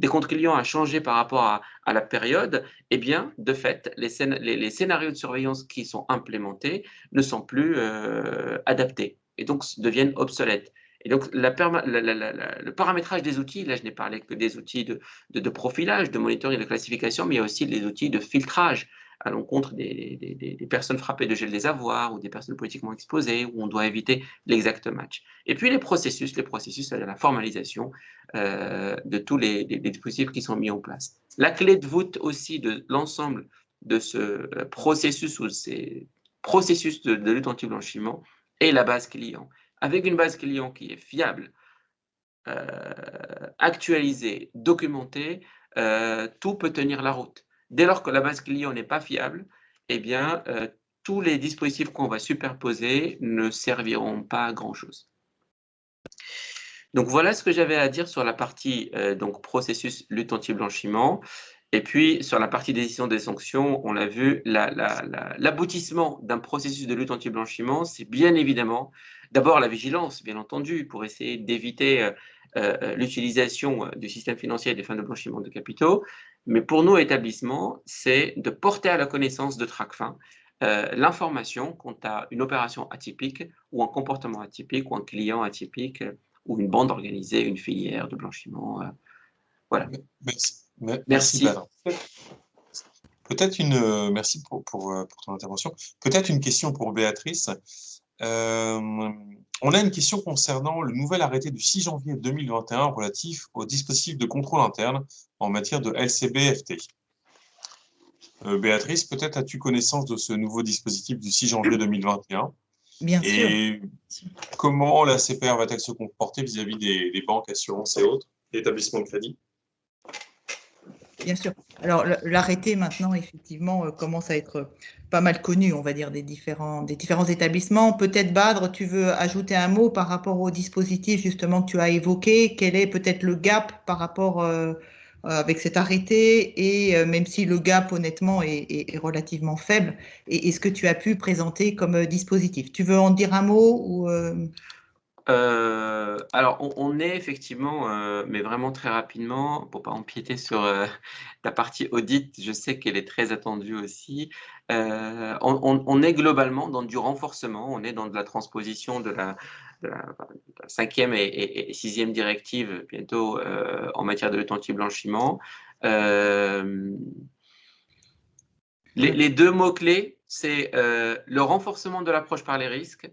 comptes clients a changé par rapport à la période, eh bien, de fait, les scénarios de surveillance qui sont implémentés ne sont plus adaptés et donc deviennent obsolètes. Et donc, le paramétrage des outils, là, je n'ai parlé que des outils de profilage, de monitoring, de classification, mais il y a aussi les outils de filtrage à l'encontre des personnes frappées de gel des avoirs ou des personnes politiquement exposées, où on doit éviter l'exact match. Et puis les processus, c'est la formalisation de tous les dispositifs qui sont mis en place. La clé de voûte aussi de l'ensemble de ce processus ou ces processus de lutte anti-blanchiment est la base client. Avec une base client qui est fiable, actualisée, documentée, tout peut tenir la route. Dès lors que la base client n'est pas fiable, eh bien, tous les dispositifs qu'on va superposer ne serviront pas à grand-chose. Donc, voilà ce que j'avais à dire sur la partie donc, processus lutte anti-blanchiment. Et puis, sur la partie décision des sanctions, on l'a vu, l'aboutissement d'un processus de lutte anti-blanchiment, c'est bien évidemment d'abord la vigilance, bien entendu, pour essayer d'éviter l'utilisation du système financier à des fins de blanchiment de capitaux. Mais pour nos établissements, c'est de porter à la connaissance de Tracfin l'information quant à une opération atypique ou un comportement atypique ou un client atypique ou une bande organisée, une filière de blanchiment. Voilà. Merci. Badr. Peut-être merci pour ton intervention. Peut-être une question pour Béatrice. On a une question concernant le nouvel arrêté du 6 janvier 2021 relatif au dispositif de contrôle interne en matière de LCBFT. Béatrice, peut-être as-tu connaissance de ce nouveau dispositif du 6 janvier 2021 ? Bien sûr. Et comment la CPR va-t-elle se comporter vis-à-vis des banques, assurances et autres, établissements de crédit ? Bien sûr. Alors, l'arrêté, maintenant, effectivement, commence à être pas mal connu, on va dire, des différents établissements. Peut-être, Badr, tu veux ajouter un mot par rapport au dispositif, justement, que tu as évoqué. Quel est peut-être le gap par rapport avec cet arrêté et même si le gap, honnêtement, est relativement faible, et ce que tu as pu présenter comme dispositif. Tu veux en dire un mot ou alors, on est effectivement, mais vraiment très rapidement, pour ne pas empiéter sur la partie audit, je sais qu'elle est très attendue aussi. On est globalement dans du renforcement, on est dans de la transposition de la 5e et 6e directive bientôt en matière de lutte anti-blanchiment. Les 2 mots-clés, c'est le renforcement de l'approche par les risques,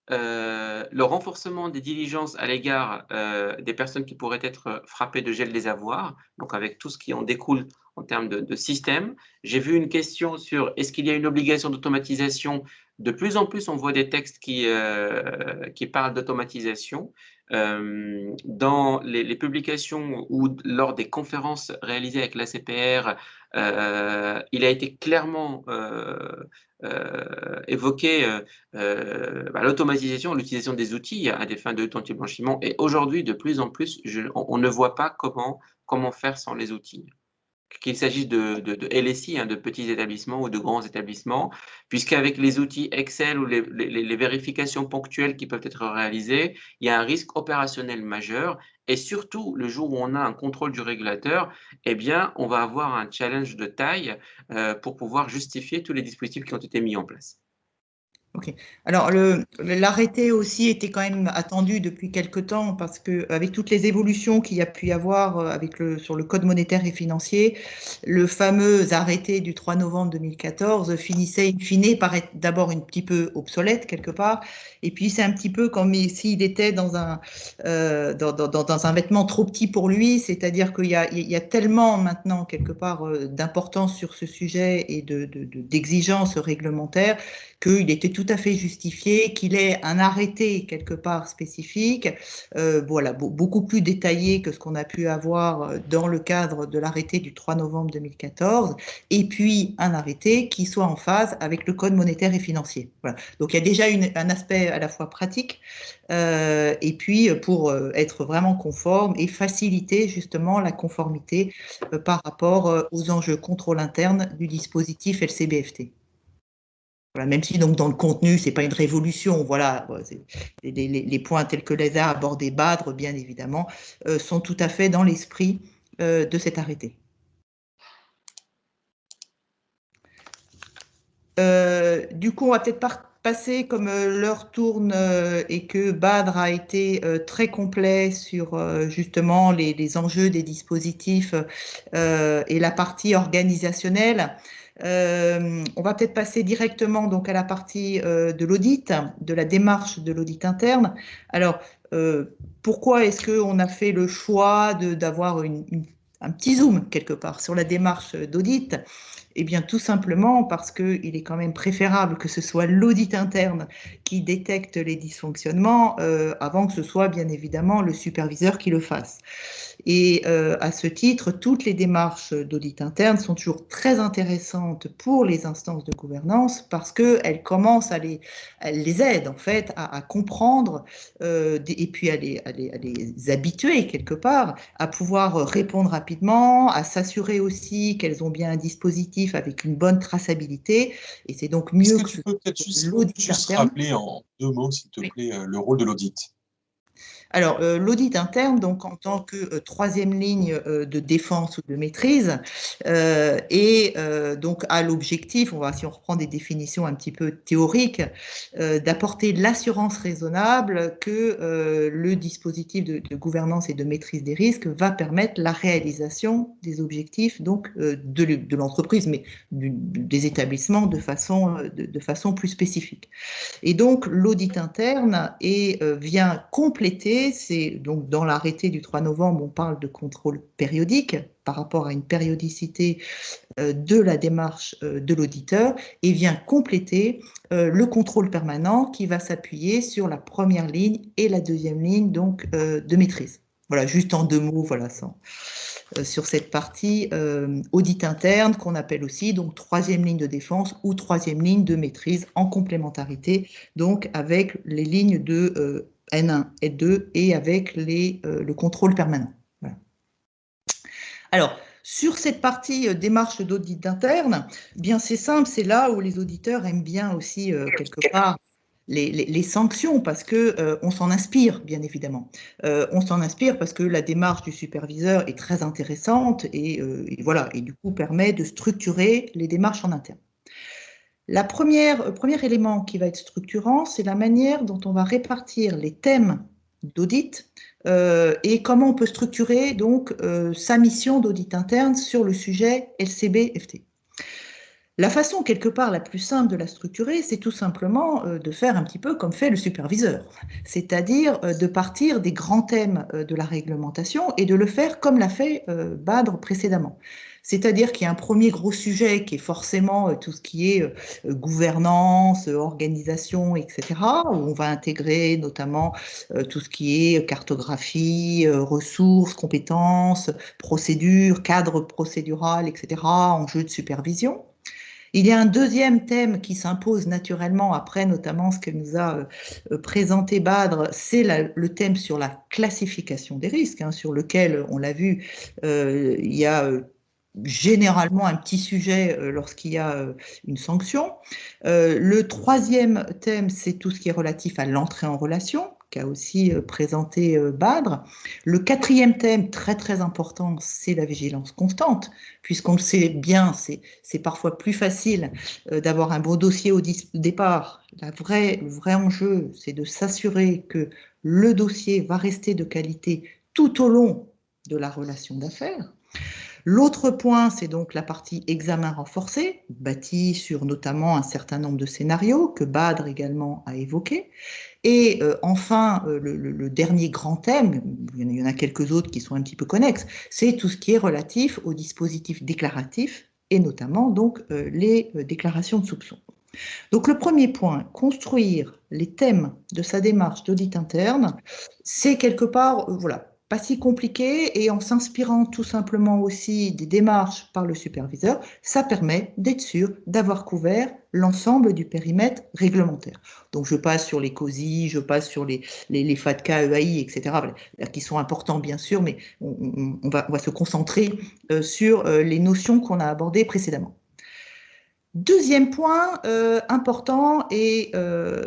le renforcement des diligences à l'égard des personnes qui pourraient être frappées de gel des avoirs, donc avec tout ce qui en découle en termes de système. J'ai vu une question sur est-ce qu'il y a une obligation d'automatisation. De plus en plus, on voit des textes qui parlent d'automatisation. Dans les publications ou lors des conférences réalisées avec l'ACPR, il a été clairement évoqué l'automatisation, l'utilisation des outils à des fins de lutte anti-blanchiment. Et aujourd'hui, de plus en plus, on ne voit pas comment faire sans les outils. qu'il s'agisse de LSI, de petits établissements ou de grands établissements, puisqu'avec les outils Excel ou les vérifications ponctuelles qui peuvent être réalisées, il y a un risque opérationnel majeur. Et surtout, le jour où on a un contrôle du régulateur, eh bien, on va avoir un challenge de taille pour pouvoir justifier tous les dispositifs qui ont été mis en place. Ok. Alors, l'arrêté aussi était quand même attendu depuis quelque temps parce que avec toutes les évolutions qu'il y a pu y avoir sur le code monétaire et financier, le fameux arrêté du 3 novembre 2014 finissait in fine par être d'abord un petit peu obsolète quelque part, et puis c'est un petit peu comme s'il était dans un vêtement trop petit pour lui, c'est-à-dire qu'il y a tellement maintenant quelque part d'importance sur ce sujet et d'exigences réglementaires qu'il était tout à fait justifié qu'il ait un arrêté quelque part spécifique, voilà, beaucoup plus détaillé que ce qu'on a pu avoir dans le cadre de l'arrêté du 3 novembre 2014, et puis un arrêté qui soit en phase avec le code monétaire et financier. Voilà. Donc il y a déjà un aspect à la fois pratique, et puis pour être vraiment conforme et faciliter justement la conformité par rapport aux enjeux contrôle interne du dispositif LCBFT. Voilà, même si donc dans le contenu, c'est pas une révolution, voilà, les points tels que les a abordés Badre, bien évidemment, sont tout à fait dans l'esprit de cet arrêté. Du coup, on va peut-être passer, comme l'heure tourne et que Badre a été très complet sur justement les enjeux des dispositifs et la partie organisationnelle. On va peut-être passer directement donc à la partie de l'audit, de la démarche de l'audit interne. Alors, pourquoi est-ce qu'on a fait le choix d'avoir un petit zoom quelque part sur la démarche d'audit? Eh bien, tout simplement parce qu'il est quand même préférable que ce soit l'audit interne qui détecte les dysfonctionnements avant que ce soit bien évidemment le superviseur qui le fasse. Et à ce titre, toutes les démarches d'audit interne sont toujours très intéressantes pour les instances de gouvernance parce qu'elles commencent elles les aident en fait à comprendre et puis à les habituer quelque part à pouvoir répondre rapidement, à s'assurer aussi qu'elles ont bien un dispositif avec une bonne traçabilité. Et c'est donc mieux que tu peux peut-être juste rappeler en 2 mots, s'il te plaît, le rôle de l'audit? Alors, l'audit interne, donc en tant que troisième ligne de défense ou de maîtrise, et donc a l'objectif, si on reprend des définitions un petit peu théoriques, d'apporter l'assurance raisonnable que le dispositif de gouvernance et de maîtrise des risques va permettre la réalisation des objectifs donc de l'entreprise, mais des établissements de façon plus spécifique. Et donc, l'audit interne vient compléter, c'est donc dans l'arrêté du 3 novembre, on parle de contrôle périodique par rapport à une périodicité de la démarche de l'auditeur et vient compléter le contrôle permanent qui va s'appuyer sur la première ligne et la deuxième ligne donc, de maîtrise. Voilà, juste en 2 mots, voilà, sur cette partie audit interne qu'on appelle aussi donc troisième ligne de défense ou troisième ligne de maîtrise en complémentarité donc avec les lignes de N1 et 2 et avec le contrôle permanent. Voilà. Alors, sur cette partie démarche d'audit interne, bien c'est simple, c'est là où les auditeurs aiment bien aussi quelque part les sanctions parce que on s'en inspire bien évidemment. On s'en inspire parce que la démarche du superviseur est très intéressante et voilà, et du coup permet de structurer les démarches en interne. Le premier élément qui va être structurant, c'est la manière dont on va répartir les thèmes d'audit et comment on peut structurer donc sa mission d'audit interne sur le sujet LCB-FT. La façon, quelque part, la plus simple de la structurer, c'est tout simplement de faire un petit peu comme fait le superviseur, c'est-à-dire de partir des grands thèmes de la réglementation et de le faire comme l'a fait Badre précédemment. C'est-à-dire qu'il y a un premier gros sujet qui est forcément tout ce qui est gouvernance, organisation, etc., où on va intégrer notamment tout ce qui est cartographie, ressources, compétences, procédures, cadre procédural, etc., enjeux de supervision. Il y a un deuxième thème qui s'impose naturellement après, notamment ce que nous a présenté Badre, c'est le thème sur la classification des risques, sur lequel, on l'a vu, il y a généralement un petit sujet lorsqu'il y a une sanction. Le troisième thème, c'est tout ce qui est relatif à l'entrée en relation, qu'a aussi présenté Badre. Le quatrième thème, très très important, c'est la vigilance constante, puisqu'on le sait bien, c'est parfois plus facile d'avoir un beau dossier au départ. Le vrai enjeu, c'est de s'assurer que le dossier va rester de qualité tout au long de la relation d'affaires. L'autre point, c'est donc la partie examen renforcé, bâtie sur notamment un certain nombre de scénarios que Badre également a évoqué. Et enfin, le dernier grand thème, il y en a quelques autres qui sont un petit peu connexes, c'est tout ce qui est relatif aux dispositifs déclaratifs et notamment donc les déclarations de soupçon. Donc le premier point, construire les thèmes de sa démarche d'audit interne, c'est quelque part, voilà, pas si compliqué, et en s'inspirant tout simplement aussi des démarches par le superviseur, ça permet d'être sûr d'avoir couvert l'ensemble du périmètre réglementaire. Donc je passe sur les COSI, je passe sur les FATCA, EAI, etc., qui sont importants bien sûr, mais on va se concentrer sur les notions qu'on a abordées précédemment. Deuxième point important, et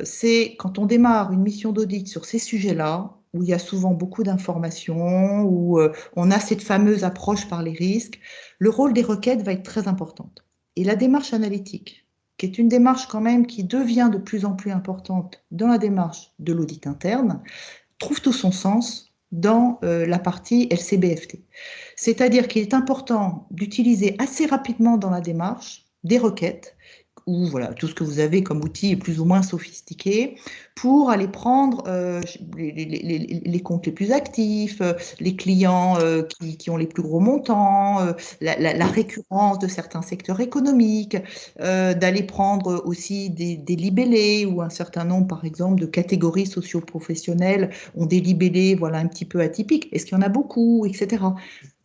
c'est quand on démarre une mission d'audit sur ces sujets-là, où il y a souvent beaucoup d'informations, où on a cette fameuse approche par les risques, le rôle des requêtes va être très important. Et la démarche analytique, qui est une démarche quand même qui devient de plus en plus importante dans la démarche de l'audit interne, trouve tout son sens dans la partie LCBFT. C'est-à-dire qu'il est important d'utiliser assez rapidement dans la démarche des requêtes, ou voilà, tout ce que vous avez comme outil plus ou moins sophistiqué, pour aller prendre les comptes les plus actifs, les clients qui ont les plus gros montants, la récurrence de certains secteurs économiques, d'aller prendre aussi des libellés, ou un certain nombre, par exemple, de catégories socio-professionnelles ont des libellés voilà, un petit peu atypiques. Est-ce qu'il y en a beaucoup, etc.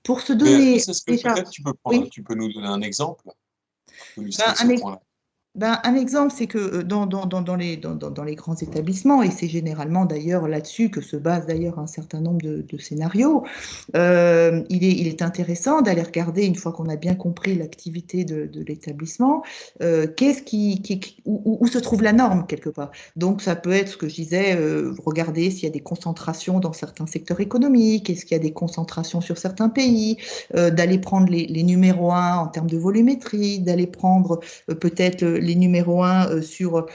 Pour se donner... Est-ce que peut-être tu peux nous donner un exemple pour illustrer ce point-là? Un exemple, c'est que dans les grands établissements, et c'est généralement d'ailleurs là-dessus que se basent d'ailleurs un certain nombre de scénarios, il est intéressant d'aller regarder, une fois qu'on a bien compris l'activité de l'établissement, où se trouve la norme quelque part. Donc ça peut être ce que je disais, regarder s'il y a des concentrations dans certains secteurs économiques, est-ce qu'il y a des concentrations sur certains pays, d'aller prendre les numéros 1 en termes de volumétrie, d'aller prendre peut-être les numéros 1 sur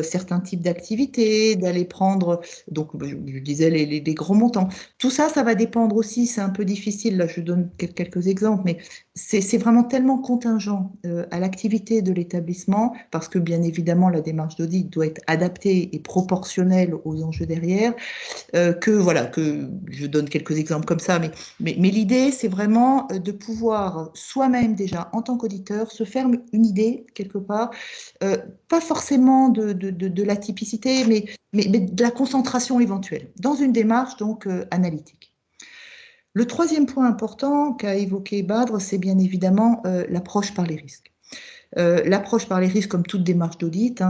certains types d'activités, d'aller prendre, donc je disais, les gros montants. Tout ça, ça va dépendre aussi, c'est un peu difficile, là je donne quelques exemples, mais c'est vraiment tellement contingent à l'activité de l'établissement, parce que bien évidemment la démarche d'audit doit être adaptée et proportionnelle aux enjeux derrière, que voilà, que je donne quelques exemples comme ça, mais l'idée c'est vraiment de pouvoir soi-même déjà en tant qu'auditeur se faire une idée quelque part, pas forcément de la typicité, mais de la concentration éventuelle, dans une démarche donc analytique. Le troisième point important qu'a évoqué Badre, c'est bien évidemment l'approche par les risques. L'approche par les risques, comme toute démarche d'audit,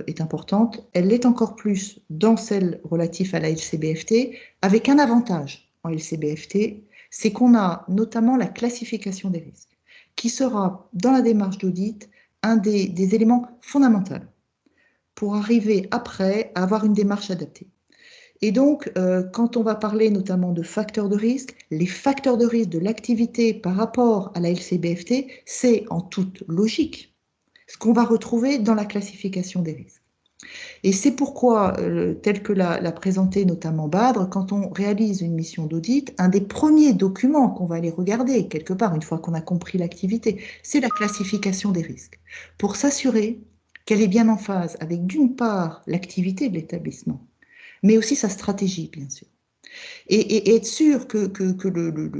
est importante. Elle l'est encore plus dans celle relative à la LCBFT, avec un avantage en LCBFT, c'est qu'on a notamment la classification des risques, qui sera dans la démarche d'audit un des éléments fondamentaux pour arriver après à avoir une démarche adaptée. Et donc, quand on va parler notamment de facteurs de risque, les facteurs de risque de l'activité par rapport à la LCBFT, c'est en toute logique ce qu'on va retrouver dans la classification des risques. Et c'est pourquoi, tel que l'a présenté notamment Badre, quand on réalise une mission d'audit, un des premiers documents qu'on va aller regarder, quelque part, une fois qu'on a compris l'activité, c'est la classification des risques, pour s'assurer qu'elle est bien en phase avec, d'une part, l'activité de l'établissement, mais aussi sa stratégie, bien sûr. Et être sûr que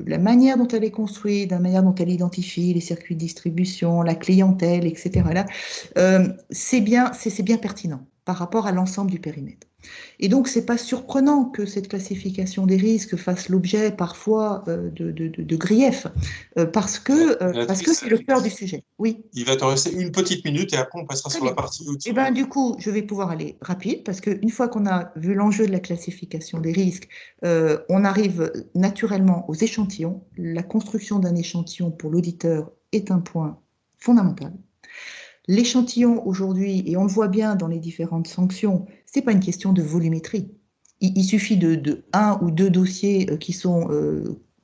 la manière dont elle est construite, la manière dont elle identifie les circuits de distribution, la clientèle, etc., c'est bien pertinent par rapport à l'ensemble du périmètre. Et donc, ce n'est pas surprenant que cette classification des risques fasse l'objet parfois de griefs, parce que c'est le cœur du sujet. Oui. Il va te rester une petite minute et après on passera sur la partie outils. Et du coup, je vais pouvoir aller rapide, parce qu'une fois qu'on a vu l'enjeu de la classification des risques, on arrive naturellement aux échantillons. La construction d'un échantillon pour l'auditeur est un point fondamental. L'échantillon aujourd'hui, et on le voit bien dans les différentes sanctions, ce n'est pas une question de volumétrie. Il suffit de un ou deux dossiers qui sont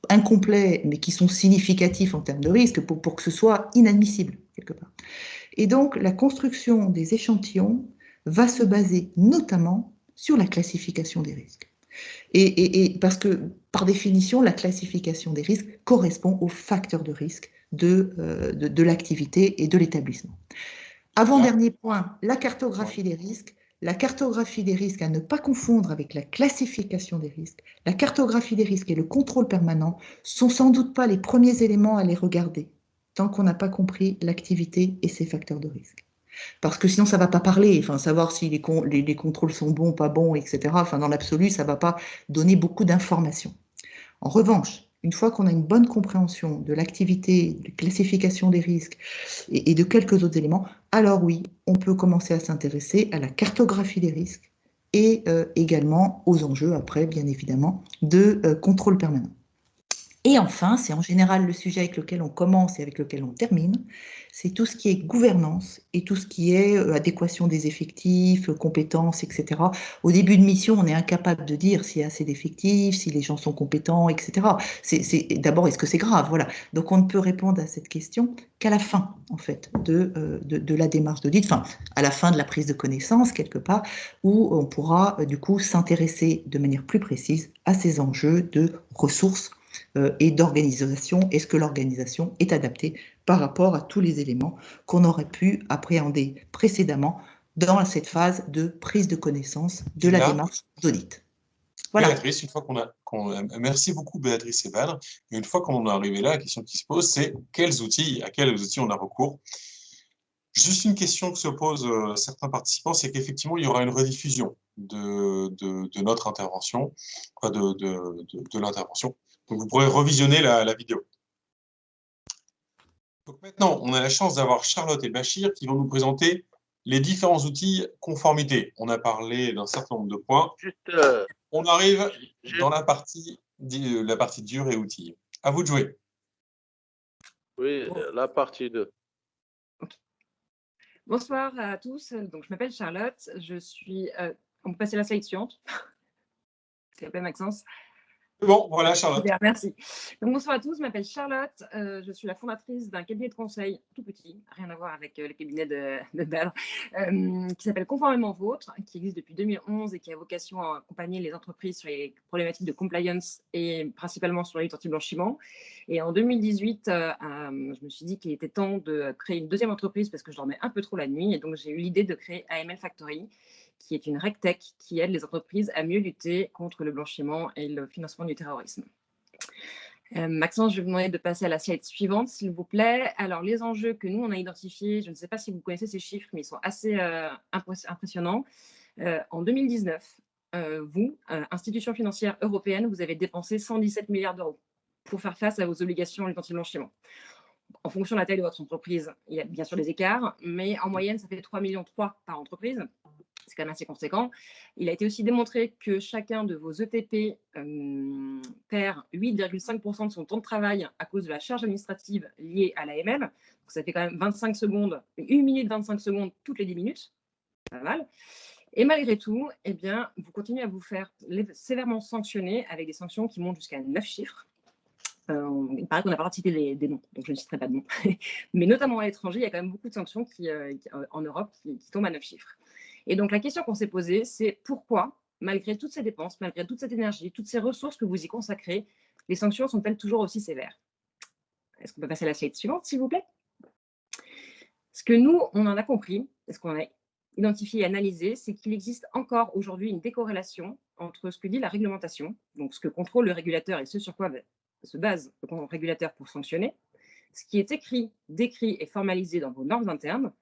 incomplets, mais qui sont significatifs en termes de risque pour que ce soit inadmissible, quelque part. Et donc, la construction des échantillons va se baser notamment sur la classification des risques. Et parce que, par définition, la classification des risques correspond aux facteurs de risque de l'activité et de l'établissement. Avant-dernier point, la cartographie des risques. La cartographie des risques à ne pas confondre avec la classification des risques. La cartographie des risques et le contrôle permanent sont sans doute pas les premiers éléments à les regarder tant qu'on n'a pas compris l'activité et ses facteurs de risque. Parce que sinon, ça ne va pas parler, enfin, savoir si les contrôles sont bons, pas bons, etc. Enfin, dans l'absolu, ça ne va pas donner beaucoup d'informations. En revanche, une fois qu'on a une bonne compréhension de l'activité, de la classification des risques et de quelques autres éléments, alors oui, on peut commencer à s'intéresser à la cartographie des risques et également aux enjeux, après, bien évidemment, de contrôle permanent. Et enfin, c'est en général le sujet avec lequel on commence et avec lequel on termine, c'est tout ce qui est gouvernance et tout ce qui est adéquation des effectifs, compétences, etc. Au début de mission, on est incapable de dire s'il y a assez d'effectifs, si les gens sont compétents, etc. D'abord, est-ce que c'est grave? Voilà. Donc, on ne peut répondre à cette question qu'à la fin, en fait, de la démarche d'audit, enfin, à la fin de la prise de connaissance, quelque part, où on pourra, du coup, s'intéresser de manière plus précise à ces enjeux de ressources et d'organisation. Est-ce que l'organisation est adaptée par rapport à tous les éléments qu'on aurait pu appréhender précédemment dans cette phase de prise de connaissance de la démarche d'audit. Voilà. Béatrice, une fois merci beaucoup Béatrice et Badr. Et une fois qu'on est arrivé là, la question qui se pose, c'est à quels outils on a recours? Juste une question que se posent certains participants, c'est qu'effectivement, il y aura une rediffusion de notre intervention, de l'intervention. Donc, vous pourrez revisionner la vidéo. Donc maintenant, on a la chance d'avoir Charlotte et Bachir qui vont nous présenter les différents outils conformité. On a parlé d'un certain nombre de points. On arrive dans la partie dure et outils. À vous de jouer. Oui, la partie 2. Bonsoir à tous. Donc, je m'appelle Charlotte. Je suis. On peut passer à la slide suivante. S'il vous plaît, Maxence. Bon, voilà, Charlotte. Super, merci. Donc, bonsoir à tous. Je m'appelle Charlotte. Je suis la fondatrice d'un cabinet de conseil tout petit, rien à voir avec le cabinet de Badr, qui s'appelle Conformément Vôtre, qui existe depuis 2011 et qui a vocation à accompagner les entreprises sur les problématiques de compliance et principalement sur la lutte anti-blanchiment. Et en 2018, je me suis dit qu'il était temps de créer une deuxième entreprise parce que je dormais un peu trop la nuit. Et donc, j'ai eu l'idée de créer AML Factory, qui est une RegTech qui aide les entreprises à mieux lutter contre le blanchiment et le financement du terrorisme. Maxence, je vais vous demander de passer à la slide suivante, s'il vous plaît. Alors, les enjeux que nous, on a identifiés, je ne sais pas si vous connaissez ces chiffres, mais ils sont assez impressionnants. En 2019, vous, institution financière européenne, vous avez dépensé 117 milliards d'euros pour faire face à vos obligations anti-blanchiment. En fonction de la taille de votre entreprise, il y a bien sûr des écarts, mais en moyenne, ça fait 3,3 millions par entreprise. C'est quand même assez conséquent. Il a été aussi démontré que chacun de vos ETP perd 8,5% de son temps de travail à cause de la charge administrative liée à l'AML. Donc, ça fait quand même 25 secondes, 1 minute 25 secondes toutes les 10 minutes. Pas mal. Et malgré tout, eh bien, vous continuez à vous faire sévèrement sanctionner avec des sanctions qui montent jusqu'à 9 chiffres. Il paraît qu'on n'a pas cité des noms, donc je ne citerai pas de noms. Mais notamment à l'étranger, il y a quand même beaucoup de sanctions en Europe qui tombent à 9 chiffres. Et donc, la question qu'on s'est posée, c'est pourquoi, malgré toutes ces dépenses, malgré toute cette énergie, toutes ces ressources que vous y consacrez, les sanctions sont-elles toujours aussi sévères? Est-ce qu'on peut passer à la slide suivante, s'il vous plaît? Ce que nous, on en a compris, ce qu'on a identifié et analysé, c'est qu'il existe encore aujourd'hui une décorrélation entre ce que dit la réglementation, donc ce que contrôle le régulateur et ce sur quoi se base le régulateur pour sanctionner, ce qui est écrit, décrit et formalisé dans vos normes internes,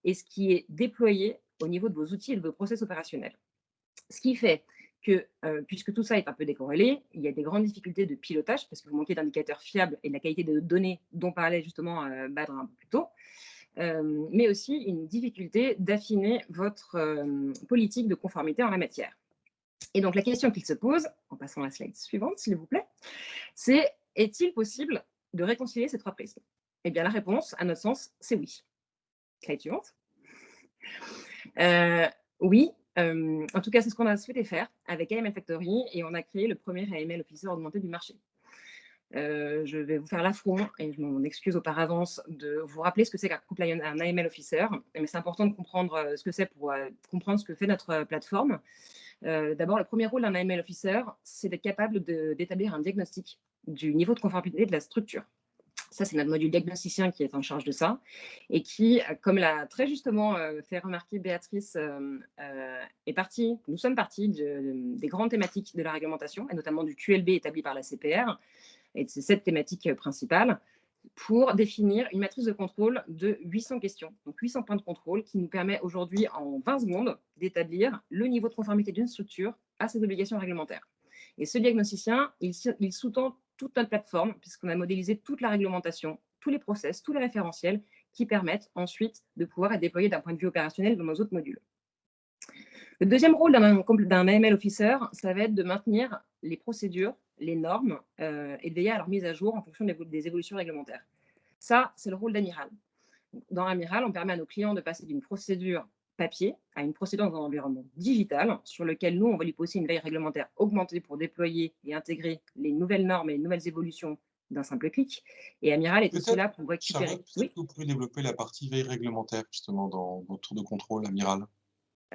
et ce qui est déployé au niveau de vos outils et de vos process opérationnels. Ce qui fait que, puisque tout ça est un peu décorrélé, il y a des grandes difficultés de pilotage parce que vous manquez d'indicateurs fiables et de la qualité de données dont parlait justement Badr un peu plus tôt, mais aussi une difficulté d'affiner votre politique de conformité en la matière. Et donc, la question qu'il se pose, en passant à la slide suivante, s'il vous plaît, c'est est-il possible de réconcilier ces trois prismes? Eh bien, la réponse, à notre sens, c'est oui. Slide suivante. Oui, en tout cas, c'est ce qu'on a souhaité faire avec AML Factory et on a créé le premier AML Officer augmenté du marché. Je vais vous faire l'affront et je m'en excuse par avance de vous rappeler ce que c'est un AML Officer, mais c'est important de comprendre ce que c'est pour comprendre ce que fait notre plateforme. D'abord, le premier rôle d'un AML Officer, c'est d'être capable d'établir un diagnostic du niveau de conformité de la structure. Ça, c'est notre module diagnosticien qui est en charge de ça et qui, comme l'a très justement fait remarquer Béatrice, nous sommes partis des grandes thématiques de la réglementation et notamment du QLB établi par la CPR et de ces 7 thématiques principales pour définir une matrice de contrôle de 800 questions, donc 800 points de contrôle qui nous permet aujourd'hui en 20 secondes d'établir le niveau de conformité d'une structure à ses obligations réglementaires. Et ce diagnosticien, il sous-tend toute notre plateforme puisqu'on a modélisé toute la réglementation, tous les process, tous les référentiels qui permettent ensuite de pouvoir être déployés d'un point de vue opérationnel dans nos autres modules. Le deuxième rôle d'un AML Officer, ça va être de maintenir les procédures, les normes et de veiller à leur mise à jour en fonction des évolutions réglementaires. Ça, c'est le rôle d'Amiral. Dans Amiral, on permet à nos clients de passer d'une procédure papier à une procédure dans un environnement digital sur lequel nous, on va lui poser une veille réglementaire augmentée pour déployer et intégrer les nouvelles normes et les nouvelles évolutions d'un simple clic. Et Amiral est aussi là pour récupérer. Charlotte, peut-être que vous pouvez développer la partie veille réglementaire justement dans votre tour de contrôle, Amiral.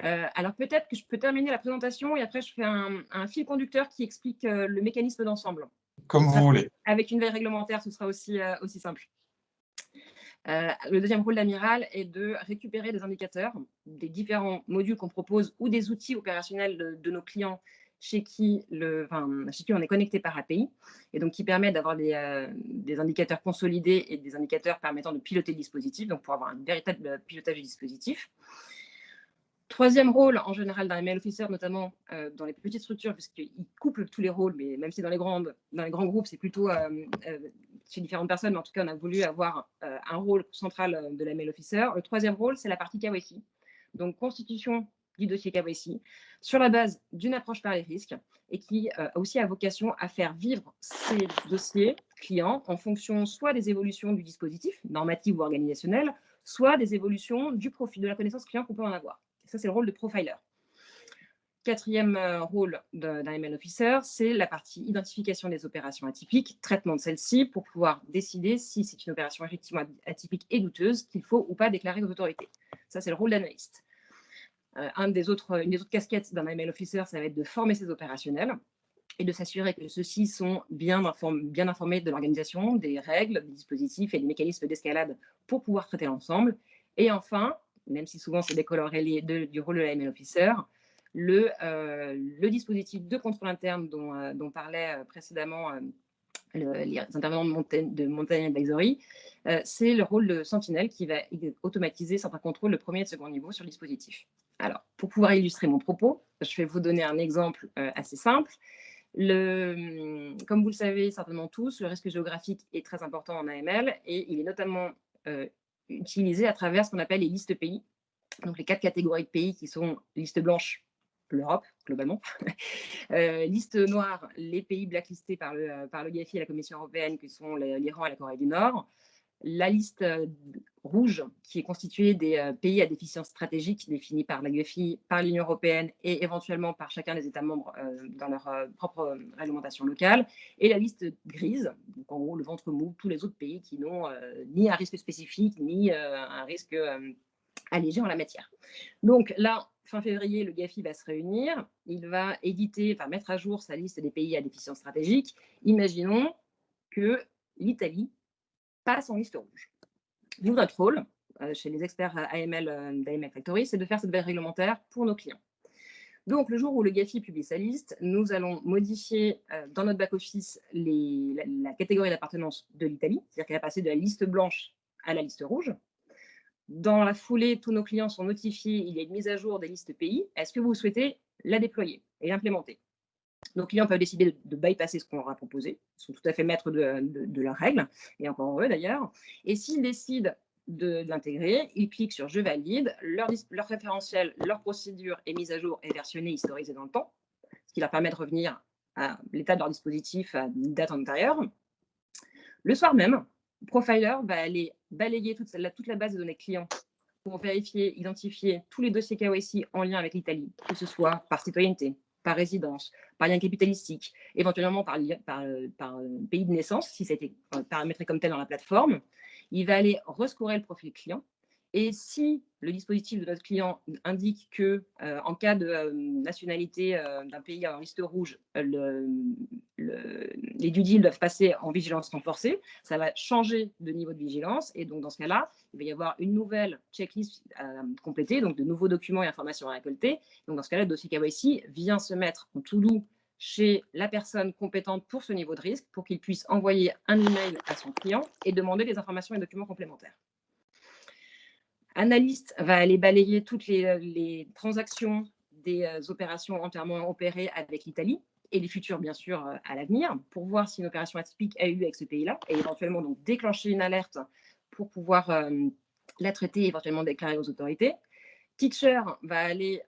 Alors peut-être que je peux terminer la présentation et après je fais un fil conducteur qui explique le mécanisme d'ensemble. Comme vous voulez. Avec une veille réglementaire, ce sera aussi simple. Le deuxième rôle d'Amiral est de récupérer des indicateurs des différents modules qu'on propose ou des outils opérationnels de nos clients chez qui on est connecté par API et donc qui permet d'avoir des indicateurs consolidés et des indicateurs permettant de piloter le dispositif, donc pour avoir un véritable pilotage du dispositif. Troisième rôle, en général, d'un AML Officer, notamment dans les petites structures, puisqu'il couple tous les rôles, mais même si dans les grands groupes, c'est plutôt chez différentes personnes, mais en tout cas, on a voulu avoir un rôle central de l'AML Officer. Le troisième rôle, c'est la partie KYC. Donc, constitution du dossier KYC sur la base d'une approche par les risques et qui a aussi vocation à faire vivre ces dossiers clients en fonction soit des évolutions du dispositif, normatif ou organisationnel, soit des évolutions du profil de la connaissance client qu'on peut en avoir. Ça, c'est le rôle de profiler. Quatrième rôle d'un AML Officer, c'est la partie identification des opérations atypiques, traitement de celles-ci pour pouvoir décider si c'est une opération effectivement atypique et douteuse qu'il faut ou pas déclarer aux autorités. Ça, c'est le rôle d'analyste. Une des autres casquettes d'un AML Officer, ça va être de former ses opérationnels et de s'assurer que ceux-ci sont bien informés de l'organisation, des règles, des dispositifs et des mécanismes d'escalade pour pouvoir traiter l'ensemble. Et enfin, même si souvent c'est décoloré du rôle de l'AML Officer, le dispositif de contrôle interne dont parlait précédemment les intervenants de Montaigne Advisory, c'est le rôle de Sentinelle qui va automatiser certains contrôles de premier et de second niveau sur le dispositif. Alors, pour pouvoir illustrer mon propos, je vais vous donner un exemple assez simple. Comme vous le savez certainement tous, le risque géographique est très important en AML et il est notamment utilisé à travers ce qu'on appelle les listes pays. Donc, les 4 catégories de pays qui sont liste blanche, l'Europe, globalement. Liste noire, les pays blacklistés par le GAFI et la Commission européenne, qui sont l'Iran et la Corée du Nord. La liste rouge, qui est constituée des pays à déficience stratégique définis par la GAFI, par l'Union européenne et éventuellement par chacun des États membres dans leur propre réglementation locale. Et la liste grise, donc en gros le ventre mou, tous les autres pays qui n'ont ni un risque spécifique, ni un risque allégé en la matière. Donc là, fin février, le GAFI va se réunir, il va mettre à jour sa liste des pays à déficience stratégique. Imaginons que l'Italie passe en liste rouge. Nous, notre rôle, chez les experts AML d'AML Factory, c'est de faire cette veille réglementaire pour nos clients. Donc, le jour où le GAFI publie sa liste, nous allons modifier dans notre back-office la catégorie d'appartenance de l'Italie, c'est-à-dire qu'elle va passer de la liste blanche à la liste rouge. Dans la foulée, tous nos clients sont notifiés, il y a une mise à jour des listes pays. Est-ce que vous souhaitez la déployer et l'implémenter? Nos clients peuvent décider de bypasser ce qu'on leur a proposé. Ils sont tout à fait maîtres de leurs règles, et encore heureux d'ailleurs. Et s'ils décident de l'intégrer, ils cliquent sur « Je valide », leur référentiel, leur procédure est mise à jour et versionnée, historisée dans le temps, ce qui leur permet de revenir à l'état de leur dispositif à une date antérieure. Le soir même, Profiler va aller balayer toute la base de données clients pour vérifier, identifier tous les dossiers KYC en lien avec l'Italie, que ce soit par citoyenneté, par résidence, par lien capitalistique, éventuellement par pays de naissance, si ça a été paramétré comme tel dans la plateforme. Il va aller rescorer le profil client. Et si le dispositif de notre client indique que, en cas de nationalité d'un pays en liste rouge, les due deals doivent passer en vigilance renforcée, ça va changer de niveau de vigilance. Et donc, dans ce cas-là, il va y avoir une nouvelle checklist complétée, donc de nouveaux documents et informations à récolter. Donc, dans ce cas-là, le dossier KYC vient se mettre en to-do chez la personne compétente pour ce niveau de risque, pour qu'il puisse envoyer un email à son client et demander des informations et documents complémentaires. Analyste va aller balayer toutes les transactions des opérations entièrement opérées avec l'Italie et les futures, bien sûr, à l'avenir, pour voir si une opération atypique a eu lieu avec ce pays-là et éventuellement donc déclencher une alerte pour pouvoir la traiter et éventuellement déclarer aux autorités. Teacher va aller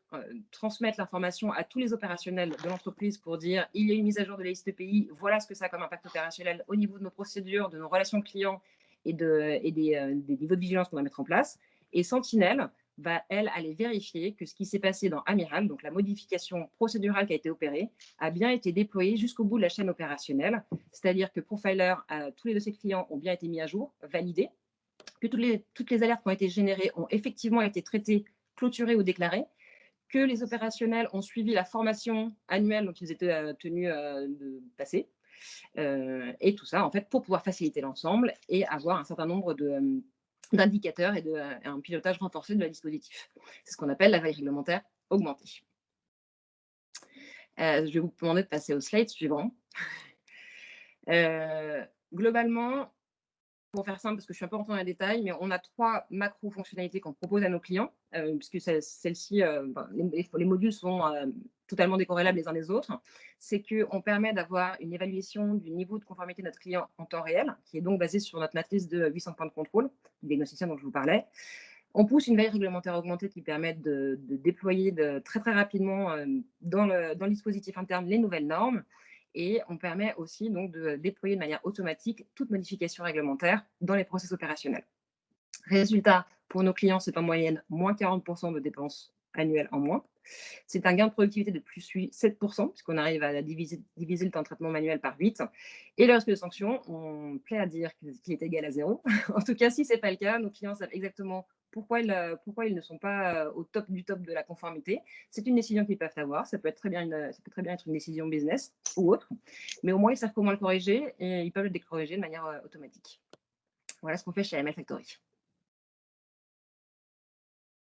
transmettre l'information à tous les opérationnels de l'entreprise pour dire il y a une mise à jour de la liste pays, voilà ce que ça a comme impact opérationnel au niveau de nos procédures, de nos relations clients et des niveaux de vigilance qu'on va mettre en place. Et Sentinel va, elle, aller vérifier que ce qui s'est passé dans Amiral, donc la modification procédurale qui a été opérée, a bien été déployée jusqu'au bout de la chaîne opérationnelle, c'est-à-dire que Profiler, tous les dossiers clients ont bien été mis à jour, validés, que toutes les alertes qui ont été générées ont effectivement été traitées, clôturées ou déclarées, que les opérationnels ont suivi la formation annuelle dont ils étaient tenus de passer, et tout ça, en fait, pour pouvoir faciliter l'ensemble et avoir un certain nombre d'indicateurs et un pilotage renforcé de la dispositif. C'est ce qu'on appelle la veille réglementaire augmentée. Je vais vous demander de passer au slide suivant. Globalement, pour faire simple, parce que je suis un peu rentrée dans les détails, mais on a 3 macro-fonctionnalités qu'on propose à nos clients, puisque celles-ci, les modules sont totalement décorrélables les uns des autres. C'est qu'on permet d'avoir une évaluation du niveau de conformité de notre client en temps réel, qui est donc basée sur notre matrice de 800 points de contrôle, du diagnosticien dont je vous parlais. On pousse une veille réglementaire augmentée qui permet de déployer très, très rapidement dans le dispositif interne les nouvelles normes. Et on permet aussi donc de déployer de manière automatique toute modification réglementaire dans les process opérationnels. Résultat, pour nos clients, c'est en moyenne moins 40% de dépenses annuelles en moins. C'est un gain de productivité de plus 7%, puisqu'on arrive à diviser le temps de traitement manuel par 8. Et le risque de sanction, on plaît à dire qu'il est égal à 0. En tout cas, si ce n'est pas le cas, nos clients savent exactement pourquoi ils ne sont pas au top du top de la conformité. C'est une décision qu'ils peuvent avoir. Ça peut très bien être une décision business ou autre. Mais au moins, ils savent comment le corriger et ils peuvent le décorriger de manière automatique. Voilà ce qu'on fait chez AML Factory.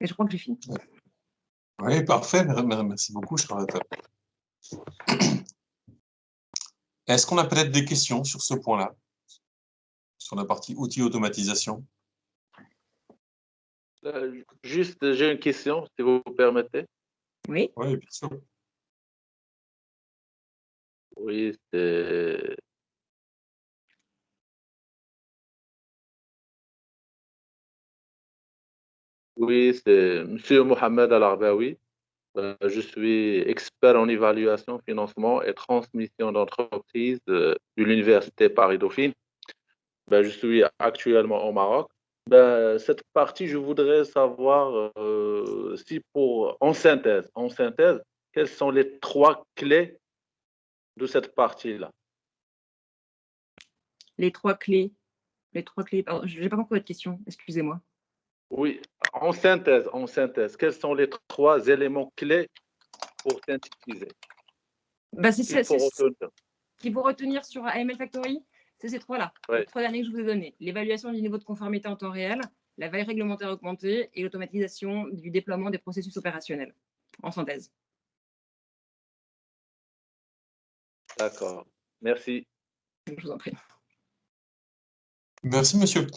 Et je crois que j'ai fini. Oui, parfait. Merci beaucoup, Charlotte. Est-ce qu'on a peut-être des questions sur ce point-là, sur la partie outils automatisation? Juste, j'ai une question, si vous permettez. Oui. Oui, bien sûr. Oui, c'est... Oui, c'est Monsieur Mohamed Al-Arbaoui. Je suis expert en évaluation, financement et transmission d'entreprise de l'Université Paris-Dauphine. Je suis actuellement au Maroc. Cette partie, je voudrais savoir si en synthèse, quelles sont les 3 clés de cette partie-là? Les 3 clés. Pardon, je n'ai pas compris votre question, excusez-moi. Oui, en synthèse, quels sont les 3 éléments clés pour synthétiser? Qu'il faut retenir sur AML Factory, c'est ces 3-là, oui. Les 3 derniers que je vous ai donnés. L'évaluation du niveau de conformité en temps réel, la veille réglementaire augmentée et l'automatisation du déploiement des processus opérationnels, en synthèse. D'accord, merci. Je vous en prie. Merci, monsieur,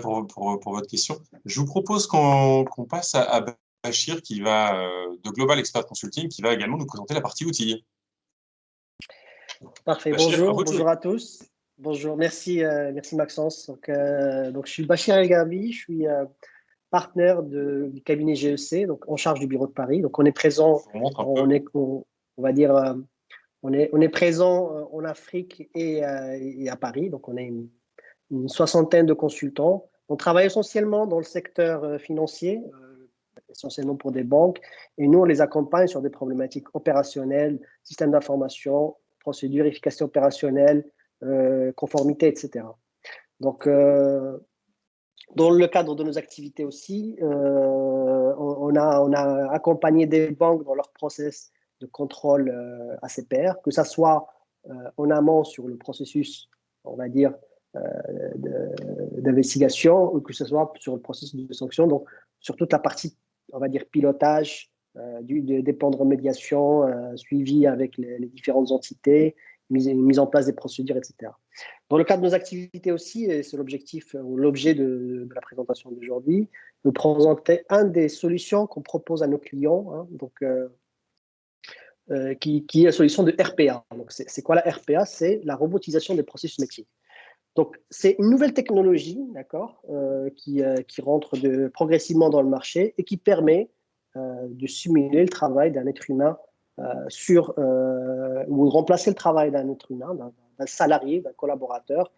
pour votre question. Je vous propose qu'on passe à Bachir, de Global Expert Consulting, qui va également nous présenter la partie outils. Parfait. Bachir, bonjour à tous. Bonjour, merci Maxence. Donc, je suis Bachir El Garbi, je suis partenaire du cabinet GEC, donc en charge du bureau de Paris. Donc, on est présent, on est présent en Afrique et à Paris. Donc, on est une soixantaine de consultants. On travaille essentiellement dans le secteur financier, essentiellement pour des banques, et nous, on les accompagne sur des problématiques opérationnelles, système d'information, procédures, efficacité opérationnelle, conformité, etc. Donc, dans le cadre de nos activités aussi, on a accompagné des banques dans leur process de contrôle ACPR, que ce soit en amont sur le processus, on va dire, d'investigation, ou que ce soit sur le processus de sanction, donc sur toute la partie, on va dire, pilotage des plans de remédiation, suivi avec les différentes entités, mise en place des procédures, etc. Dans le cadre de nos activités aussi, et c'est l'objectif ou l'objet de la présentation d'aujourd'hui, nous présenter une des solutions qu'on propose à nos clients, hein, donc, qui est la solution de RPA. Donc, c'est quoi la RPA? C'est la robotisation des processus métiers. Donc, c'est une nouvelle technologie, d'accord, qui rentre progressivement dans le marché et qui permet de simuler le travail d'un être humain ou remplacer le travail d'un être humain, d'un salarié, d'un collaborateur,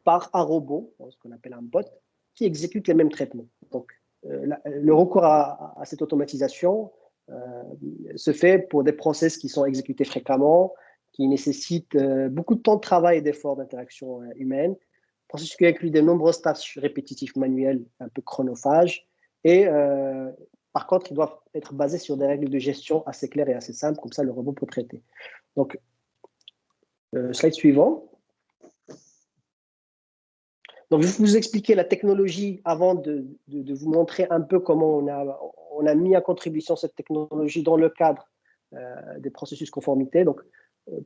par un robot, ce qu'on appelle un bot, qui exécute les mêmes traitements. Donc, le recours à cette automatisation se fait pour des process qui sont exécutés fréquemment, qui nécessitent beaucoup de temps de travail et d'efforts d'interaction humaine, processus qui inclut de nombreuses tâches répétitives manuelles un peu chronophages et par contre, ils doivent être basés sur des règles de gestion assez claires et assez simples, comme ça le robot peut traiter. Donc, slide suivant. Donc, je vais vous expliquer la technologie avant de vous montrer un peu comment on a mis à contribution cette technologie dans le cadre des processus conformité. Donc,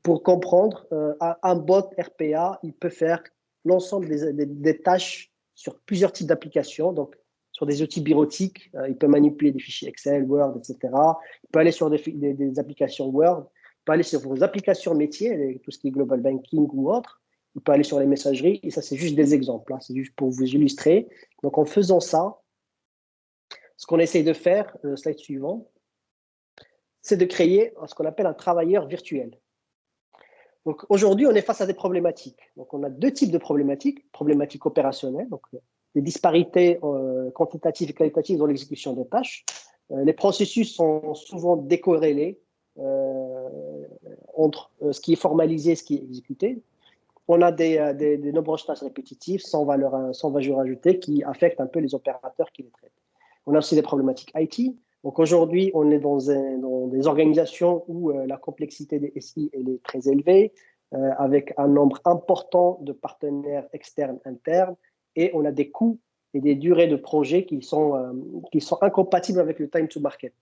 pour comprendre, un bot RPA, il peut faire l'ensemble des tâches sur plusieurs types d'applications. Donc, sur des outils bureautiques, il peut manipuler des fichiers Excel, Word, etc. Il peut aller sur des applications Word, il peut aller sur vos applications métiers, tout ce qui est Global Banking ou autre. Il peut aller sur les messageries, et ça, c'est juste des exemples. Hein, c'est juste pour vous illustrer. Donc, en faisant ça, ce qu'on essaye de faire, slide suivant, c'est de créer ce qu'on appelle un travailleur virtuel. Donc, aujourd'hui, on est face à des problématiques. Donc, on a deux types de problématiques. Problématiques opérationnelles, donc des disparités quantitatives et qualitatives dans l'exécution des tâches. Les processus sont souvent décorrélés entre ce qui est formalisé et ce qui est exécuté. On a des nombreuses tâches répétitives sans valeur ajoutée qui affectent un peu les opérateurs qui les traitent. On a aussi des problématiques IT. Donc aujourd'hui, on est dans des organisations où la complexité des SI elle est très élevée, avec un nombre important de partenaires externes, internes, et on a des coûts et des durées de projet qui sont incompatibles avec le time to market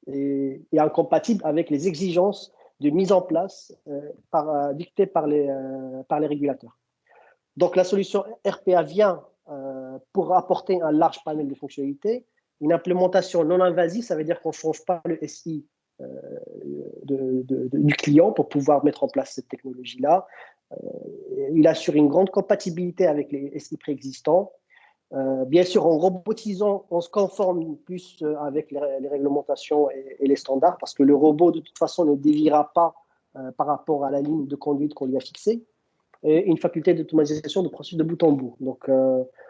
et incompatibles avec les exigences de mise en place dictées par les régulateurs. Donc la solution RPA vient pour apporter un large panel de fonctionnalités. Une implémentation non invasive, ça veut dire qu'on ne change pas le SI du client pour pouvoir mettre en place cette technologie-là. Il assure une grande compatibilité avec les SI préexistants. Bien sûr, en robotisant, on se conforme plus avec les réglementations et les standards parce que le robot, de toute façon, ne déviera pas par rapport à la ligne de conduite qu'on lui a fixée. Et une faculté d'automatisation de processus de bout en bout. Donc,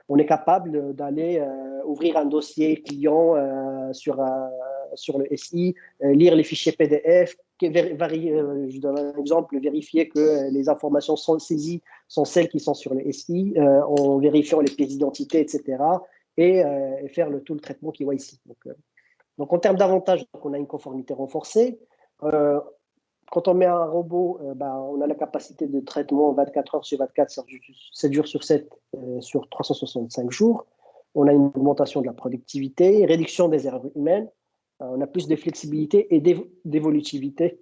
on est capable d'aller ouvrir un dossier client sur le SI, lire les fichiers PDF, je donne un exemple, vérifier que les informations sont saisies sont celles qui sont sur le SI, en vérifiant les pièces d'identité, etc. Et faire tout le traitement qui est ici. Donc, en termes d'avantages, on a une conformité renforcée. Quand on met un robot, on a la capacité de traitement 24 heures sur 24, 7 jours sur 7, sur 365 jours. On a une augmentation de la productivité, réduction des erreurs humaines, on a plus de flexibilité et d'évolutivité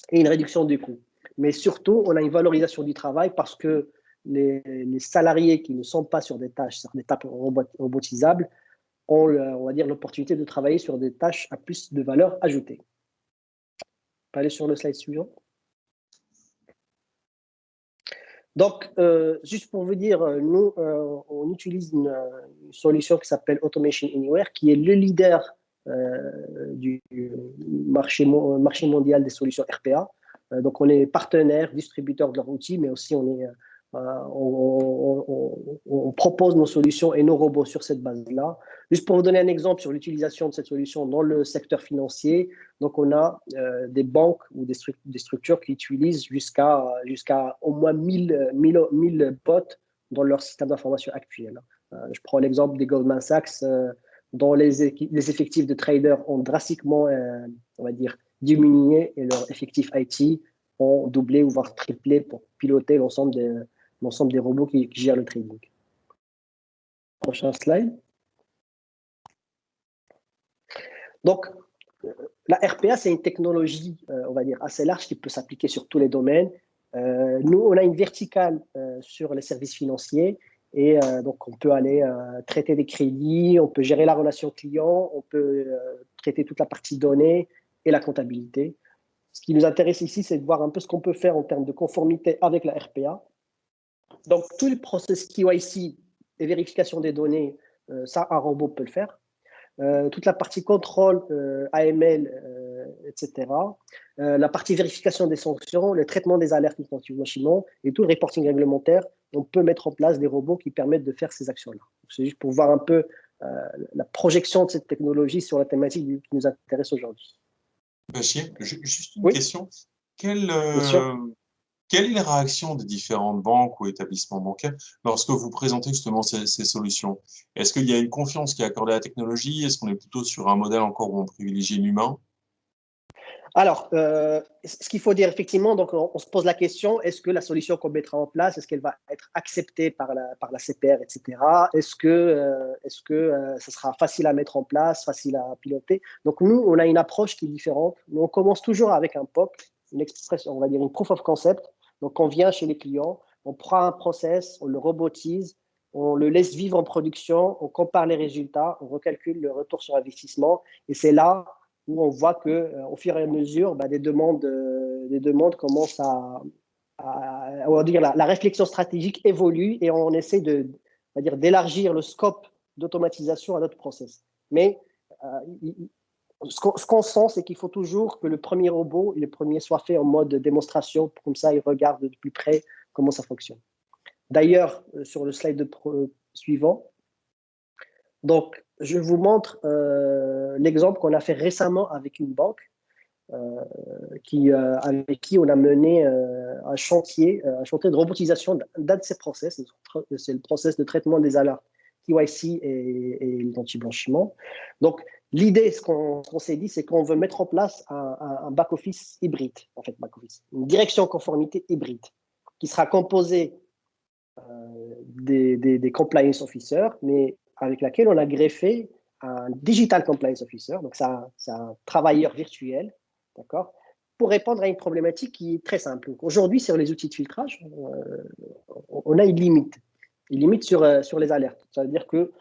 et une réduction des coûts. Mais surtout, on a une valorisation du travail parce que les salariés qui ne sont pas sur des tâches robotisables ont, on va dire, l'opportunité de travailler sur des tâches à plus de valeur ajoutée. On peut aller sur le slide suivant. Donc, juste pour vous dire, nous, on utilise une solution qui s'appelle Automation Anywhere, qui est le leader du marché mondial des solutions RPA. Donc, on est partenaire, distributeur de leurs outils, mais aussi on est On propose nos solutions et nos robots sur cette base-là. Juste pour vous donner un exemple sur l'utilisation de cette solution dans le secteur financier, donc on a des banques ou des structures qui utilisent jusqu'à au moins 1000 bots dans leur système d'information actuel. Je prends l'exemple des Goldman Sachs, dont les effectifs de traders ont drastiquement, on va dire, diminué et leurs effectifs IT ont doublé ou voire triplé pour piloter l'ensemble des robots qui gèrent le trading. Prochain slide. Donc, la RPA, c'est une technologie, on va dire, assez large qui peut s'appliquer sur tous les domaines. Nous, on a une verticale sur les services financiers et donc on peut aller traiter des crédits, on peut gérer la relation client, on peut traiter toute la partie données et la comptabilité. Ce qui nous intéresse ici, c'est de voir un peu ce qu'on peut faire en termes de conformité avec la RPA. Donc, tout le process KYC et vérification des données, ça, un robot peut le faire. Toute la partie contrôle, AML, etc. La partie vérification des sanctions, le traitement des alertes anti-blanchiment et tout le reporting réglementaire, on peut mettre en place des robots qui permettent de faire ces actions-là. C'est juste pour voir un peu la projection de cette technologie sur la thématique qui nous intéresse aujourd'hui. Bachir, juste une question. Quelle est la réaction des différentes banques ou établissements bancaires lorsque vous présentez justement ces solutions? Est-ce qu'il y a une confiance qui est accordée à la technologie? Est-ce qu'on est plutôt sur un modèle encore où on privilégie l'humain? Alors, ce qu'il faut dire effectivement, donc on se pose la question, est-ce que la solution qu'on mettra en place, est-ce qu'elle va être acceptée par la CPR, etc. Est-ce que ça sera facile à mettre en place, facile à piloter? Donc nous, on a une approche qui est différente. Nous, on commence toujours avec un POC, une expression, on va dire une proof of concept. Donc on vient chez les clients, on prend un process, on le robotise, on le laisse vivre en production, on compare les résultats, on recalcule le retour sur investissement, et c'est là où on voit qu'au fur et à mesure, des demandes commencent on va dire, la réflexion stratégique évolue et on essaie d'élargir le scope d'automatisation à notre process. Mais ce qu'on sent, c'est qu'il faut toujours que le premier robot, le premier soit fait en mode démonstration, comme ça il regarde de plus près comment ça fonctionne. D'ailleurs, sur le slide suivant, donc, je vous montre l'exemple qu'on a fait récemment avec une banque avec qui on a mené un chantier de robotisation d'un de ces process. C'est le process de traitement des alertes KYC et l'anti-blanchiment. Donc, l'idée, ce qu'on s'est dit, c'est qu'on veut mettre en place un back-office hybride, en fait, back-office, une direction conformité hybride qui sera composée des compliance officers, mais avec laquelle on a greffé un digital compliance officer, donc c'est un travailleur virtuel, d'accord, pour répondre à une problématique qui est très simple. Aujourd'hui, sur les outils de filtrage, on a une limite sur les alertes. Ça veut dire que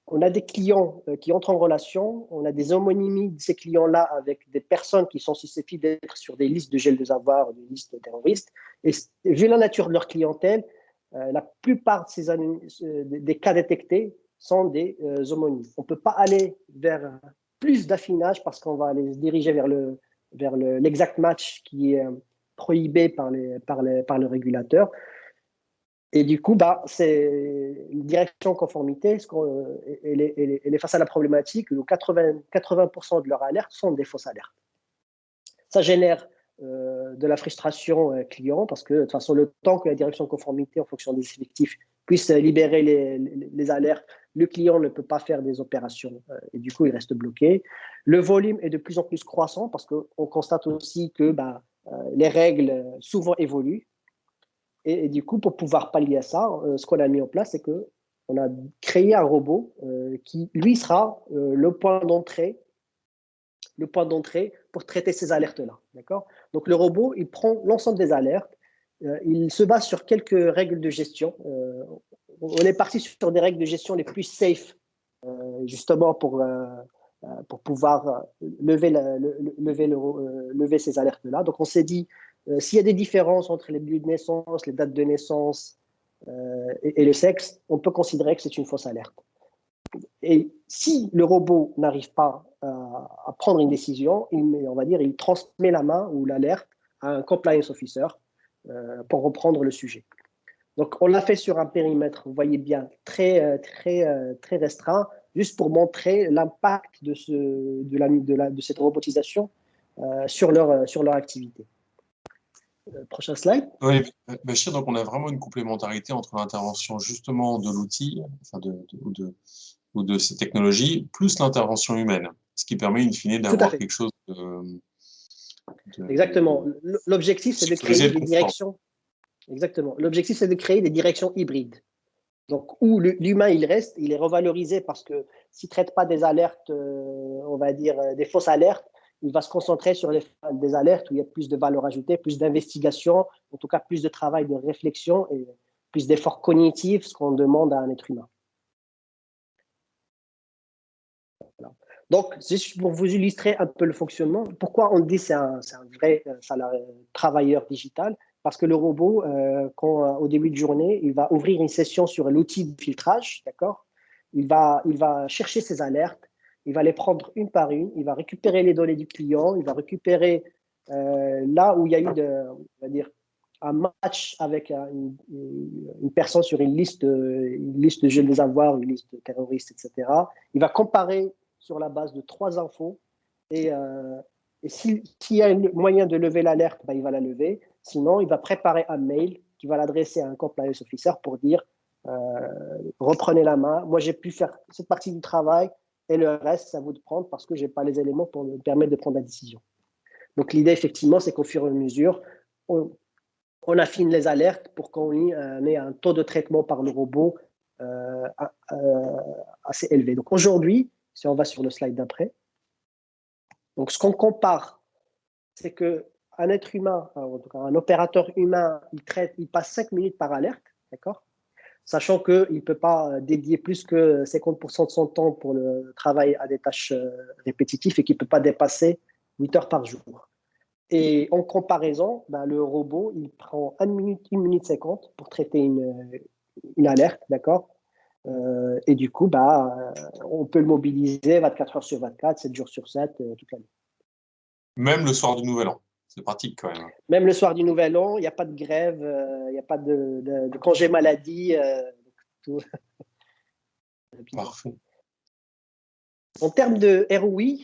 on a des clients qui entrent en relation, on a des homonymies de ces clients-là avec des personnes qui sont susceptibles d'être sur des listes de gel des avoirs, des listes de terroristes. Et vu la nature de leur clientèle, la plupart des cas détectés sont des homonymes. On ne peut pas aller vers plus d'affinage parce qu'on va aller se diriger vers l'exact match qui est prohibé par le régulateur. Et du coup, c'est une direction conformité, elle est face à la problématique où 80% de leurs alertes sont des fausses alertes. Ça génère de la frustration client parce que de toute façon, le temps que la direction conformité, en fonction des effectifs, puisse libérer les alertes, le client ne peut pas faire des opérations et du coup, il reste bloqué. Le volume est de plus en plus croissant parce qu'on constate aussi que les règles souvent évoluent. Et du coup, pour pouvoir pallier à ça, ce qu'on a mis en place, c'est qu'on a créé un robot qui, lui, sera le point d'entrée pour traiter ces alertes-là. D'accord ? Donc, le robot, il prend l'ensemble des alertes. Il se base sur quelques règles de gestion. On est parti sur des règles de gestion les plus safe, justement pour pouvoir lever ces alertes-là. Donc, on s'est dit, s'il y a des différences entre les lieux de naissance, les dates de naissance et le sexe, on peut considérer que c'est une fausse alerte. Et si le robot n'arrive pas à prendre une décision, il transmet la main ou l'alerte à un compliance officer pour reprendre le sujet. Donc, on l'a fait sur un périmètre, vous voyez bien, très restreint, juste pour montrer l'impact de cette robotisation sur leur activité. Prochain slide. Oui, Bachir, donc on a vraiment une complémentarité entre l'intervention justement de l'outil, enfin ou de ces technologies, plus l'intervention humaine, ce qui permet in fine d'avoir quelque chose Exactement. L'objectif, c'est de créer des directions. Exactement. L'objectif, c'est de créer des directions hybrides. Donc, où l'humain, il reste, il est revalorisé parce que s'il ne traite pas des alertes, on va dire des fausses alertes, il va se concentrer sur des alertes où il y a plus de valeur ajoutée, plus d'investigation, en tout cas plus de travail de réflexion et plus d'efforts cognitifs, ce qu'on demande à un être humain. Voilà. Donc, juste pour vous illustrer un peu le fonctionnement, pourquoi on dit que c'est un vrai travailleur digital? Parce que le robot, au début de journée, il va ouvrir une session sur l'outil de filtrage, d'accord? Il va chercher ses alertes, il va les prendre une par une, il va récupérer les données du client, il va récupérer là où il y a eu on va dire, un match avec une personne sur une liste de jeux des avoirs, une liste de terroristes, etc. Il va comparer sur la base de 3 infos et s'il y a un moyen de lever l'alerte, il va la lever. Sinon, il va préparer un mail qui va l'adresser à un compliance officer pour dire reprenez la main, moi j'ai pu faire cette partie du travail et le reste, c'est à vous de prendre parce que je n'ai pas les éléments pour me permettre de prendre la décision. Donc l'idée, effectivement, c'est qu'au fur et à mesure, on affine les alertes pour qu'on ait un taux de traitement par le robot assez élevé. Donc aujourd'hui, si on va sur le slide d'après, donc ce qu'on compare, c'est qu'un être humain, en tout cas un opérateur humain, il passe 5 minutes par alerte, d'accord? Sachant qu'il ne peut pas dédier plus que 50% de son temps pour le travail à des tâches répétitives et qu'il ne peut pas dépasser 8 heures par jour. Et en comparaison, le robot, il prend 1 minute 50 pour traiter une alerte, d'accord? Et du coup, on peut le mobiliser 24 heures sur 24, 7 jours sur 7, toute l'année. Même le soir du Nouvel An. C'est pratique quand même. Même le soir du Nouvel An, il n'y a pas de grève, il n'y a pas de congé maladie. Tout. Parfait. En termes de ROI,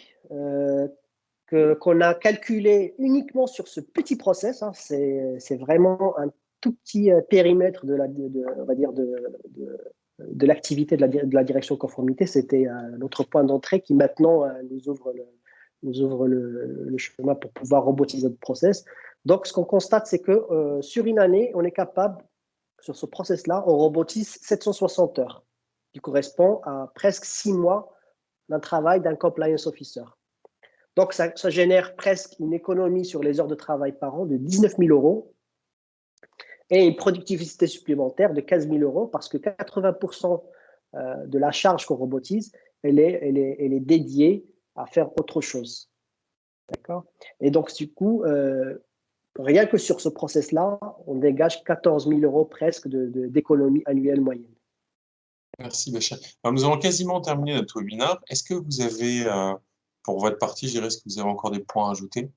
qu'on a calculé uniquement sur ce petit process, hein, c'est vraiment un tout petit périmètre on va dire de l'activité de la direction conformité. C'était notre point d'entrée qui maintenant nous ouvre le chemin pour pouvoir robotiser notre process. Donc, ce qu'on constate, c'est que sur une année, on est capable, sur ce process-là, on robotise 760 heures, qui correspond à presque 6 mois d'un travail d'un compliance officer. Donc, ça génère presque une économie sur les heures de travail par an de 19 000 € et une productivité supplémentaire de 15 000 € parce que 80% de la charge qu'on robotise, elle est dédiée à faire autre chose. D'accord? Et donc, du coup, rien que sur ce process-là, on dégage 14 000 € presque d'économie annuelle moyenne. Merci, Bachir. Alors, nous avons quasiment terminé notre webinaire. Est-ce que vous avez, pour votre partie, je dirais, est-ce que vous avez encore des points à ajouter?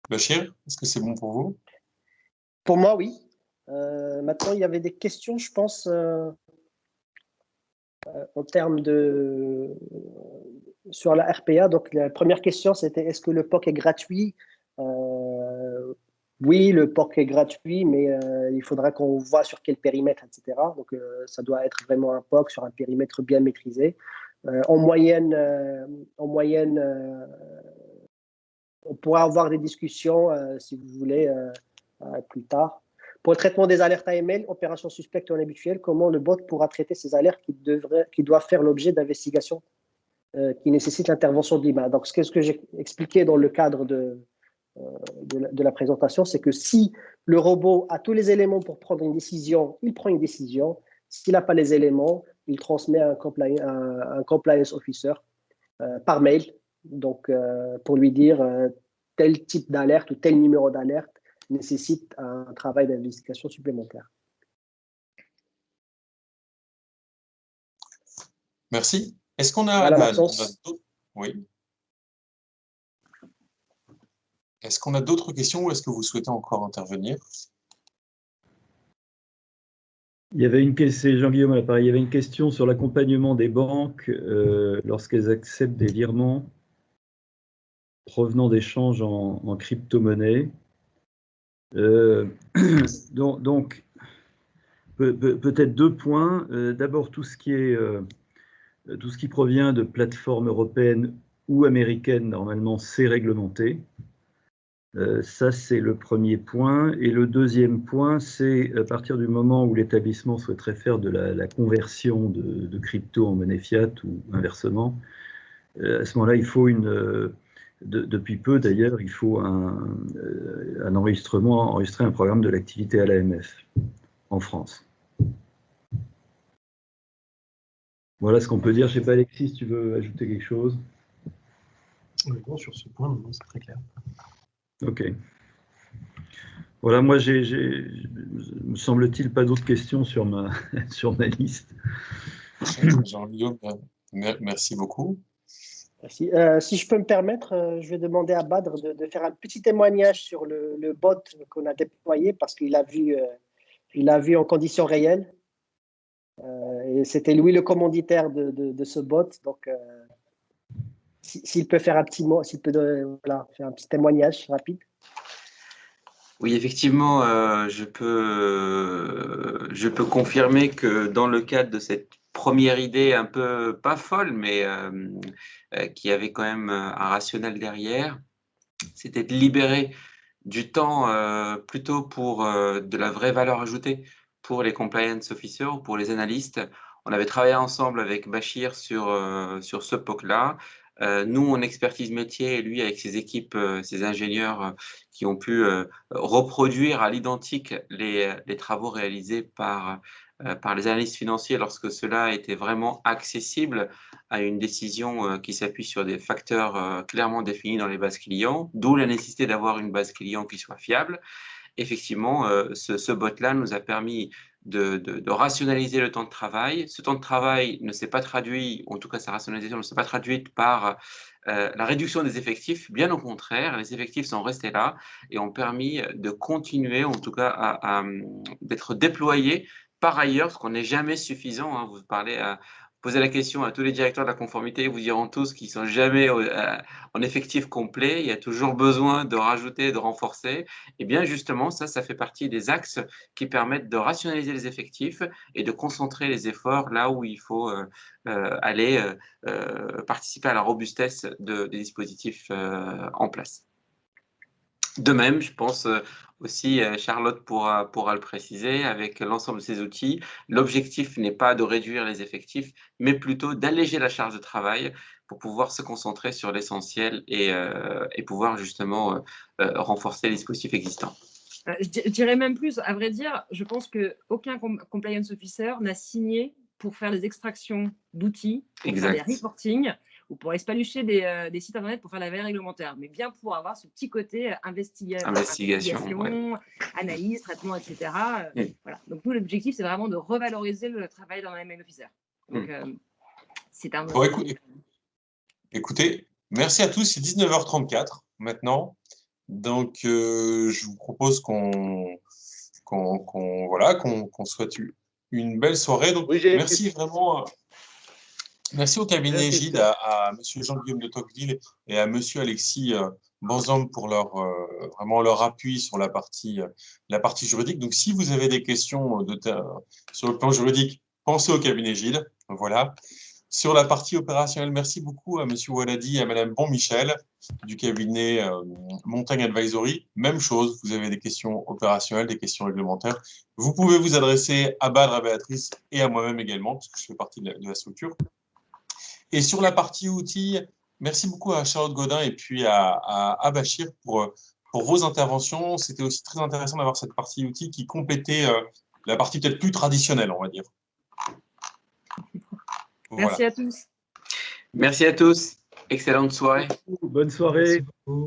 Bachir, est-ce que c'est bon pour vous? Pour moi, oui. Maintenant, il y avait des questions, je pense, en termes sur la RPA. Donc, la première question, c'était est-ce que le POC est gratuit? Oui, le POC est gratuit, mais il faudra qu'on voit sur quel périmètre, etc. Donc, ça doit être vraiment un POC sur un périmètre bien maîtrisé. En moyenne, on pourra avoir des discussions, si vous voulez, plus tard. Pour le traitement des alertes AML, opérations suspectes ou inhabituelles, comment le bot pourra traiter ces alertes qui doivent faire l'objet d'investigations qui nécessitent l'intervention de l'IMA. Donc, ce que j'ai expliqué dans le cadre de la présentation, c'est que si le robot a tous les éléments pour prendre une décision, il prend une décision. S'il n'a pas les éléments, il transmet un compliance officer par mail, donc pour lui dire tel type d'alerte ou tel numéro d'alerte nécessite un travail d'investigation supplémentaire. Merci. Est-ce qu'on a Voilà, d'autres? Oui. Est-ce qu'on a d'autres questions ou est-ce que vous souhaitez encore intervenir? Il y avait c'est Jean-Guillaume à l'appareil. Il y avait une question sur l'accompagnement des banques lorsqu'elles acceptent des virements provenant d'échanges en crypto-monnaie. Donc peut-être 2 points. D'abord, tout ce qui provient de plateformes européennes ou américaines, normalement, c'est réglementé. Ça, c'est le premier point. Et le deuxième point, c'est à partir du moment où l'établissement souhaiterait faire de la conversion de crypto en monnaie fiat ou inversement, à ce moment-là, il faut depuis peu d'ailleurs, il faut enregistrer un programme de l'activité à l'AMF en France. Voilà ce qu'on peut dire. Je ne sais pas, Alexis, si tu veux ajouter quelque chose. Bon, sur ce point, c'est très clair. Ok. Voilà, moi, me semble-t-il, pas d'autres questions sur ma liste. Jean-Guillaume, merci beaucoup. Merci. Si je peux me permettre, je vais demander à Badr de faire un petit témoignage sur le bot qu'on a déployé parce qu'il a vu en conditions réelles. Et c'était lui le commanditaire de ce bot. Donc, s'il peut faire un petit mot, s'il peut faire un petit témoignage rapide. Oui, effectivement, je peux confirmer que dans le cadre de cette première idée un peu pas folle, mais qui avait quand même un rationnel derrière, c'était de libérer du temps plutôt pour de la vraie valeur ajoutée pour les compliance officers ou pour les analystes. On avait travaillé ensemble avec Bachir sur ce POC-là. Nous, en expertise métier, et lui avec ses équipes, ses ingénieurs qui ont pu reproduire à l'identique les travaux réalisés par les analystes financiers lorsque cela était vraiment accessible à une décision qui s'appuie sur des facteurs clairement définis dans les bases clients, d'où la nécessité d'avoir une base client qui soit fiable. Effectivement, ce bot-là nous a permis de rationaliser le temps de travail. Ce temps de travail ne s'est pas traduit, ou en tout cas sa rationalisation ne s'est pas traduite par la réduction des effectifs. Bien au contraire, les effectifs sont restés là et ont permis de continuer, en tout cas, d'être déployés par ailleurs, ce qu'on n'est jamais suffisant. Hein. Vous posez la question à tous les directeurs de la conformité, ils vous diront tous qu'ils ne sont jamais en effectif complet. Il y a toujours besoin de rajouter, de renforcer. Et bien justement, ça fait partie des axes qui permettent de rationaliser les effectifs et de concentrer les efforts là où il faut aller participer à la robustesse des dispositifs en place. De même, je pense aussi, Charlotte pourra le préciser, avec l'ensemble de ces outils, l'objectif n'est pas de réduire les effectifs, mais plutôt d'alléger la charge de travail pour pouvoir se concentrer sur l'essentiel et pouvoir justement renforcer les dispositifs existants. Je dirais même plus, à vrai dire, je pense qu'aucun compliance officer n'a signé pour faire des extractions d'outils, pour faire des reporting ou pour espalucher des sites internet pour faire la veille réglementaire, mais bien pour avoir ce petit côté investigation, analyse, traitement, etc. Voilà. Donc nous, l'objectif, c'est vraiment de revaloriser le travail d'un ML officer. Donc c'est un... Écoutez, merci à tous, c'est 19h34 maintenant. Donc, je vous propose qu'on souhaite une belle soirée. Donc, oui, merci vraiment. Merci au cabinet Gide, à M. Jean-Guillaume de Tocqueville et à M. Alexis Banzom pour vraiment leur appui sur la partie juridique. Donc, si vous avez des questions sur le plan juridique, pensez au cabinet Gide. Voilà. Sur la partie opérationnelle, merci beaucoup à M. Waladi et à Mme Bonmichel du cabinet Montagne Advisory. Même chose, vous avez des questions opérationnelles, des questions réglementaires. Vous pouvez vous adresser à Badr, à Béatrice et à moi-même également, parce que je fais partie de la structure. Et sur la partie outils, merci beaucoup à Charlotte Godin et puis à Bachir pour vos interventions. C'était aussi très intéressant d'avoir cette partie outils qui complétait la partie peut-être plus traditionnelle, on va dire. Merci à tous. Merci à tous. Excellente soirée. Bonne soirée.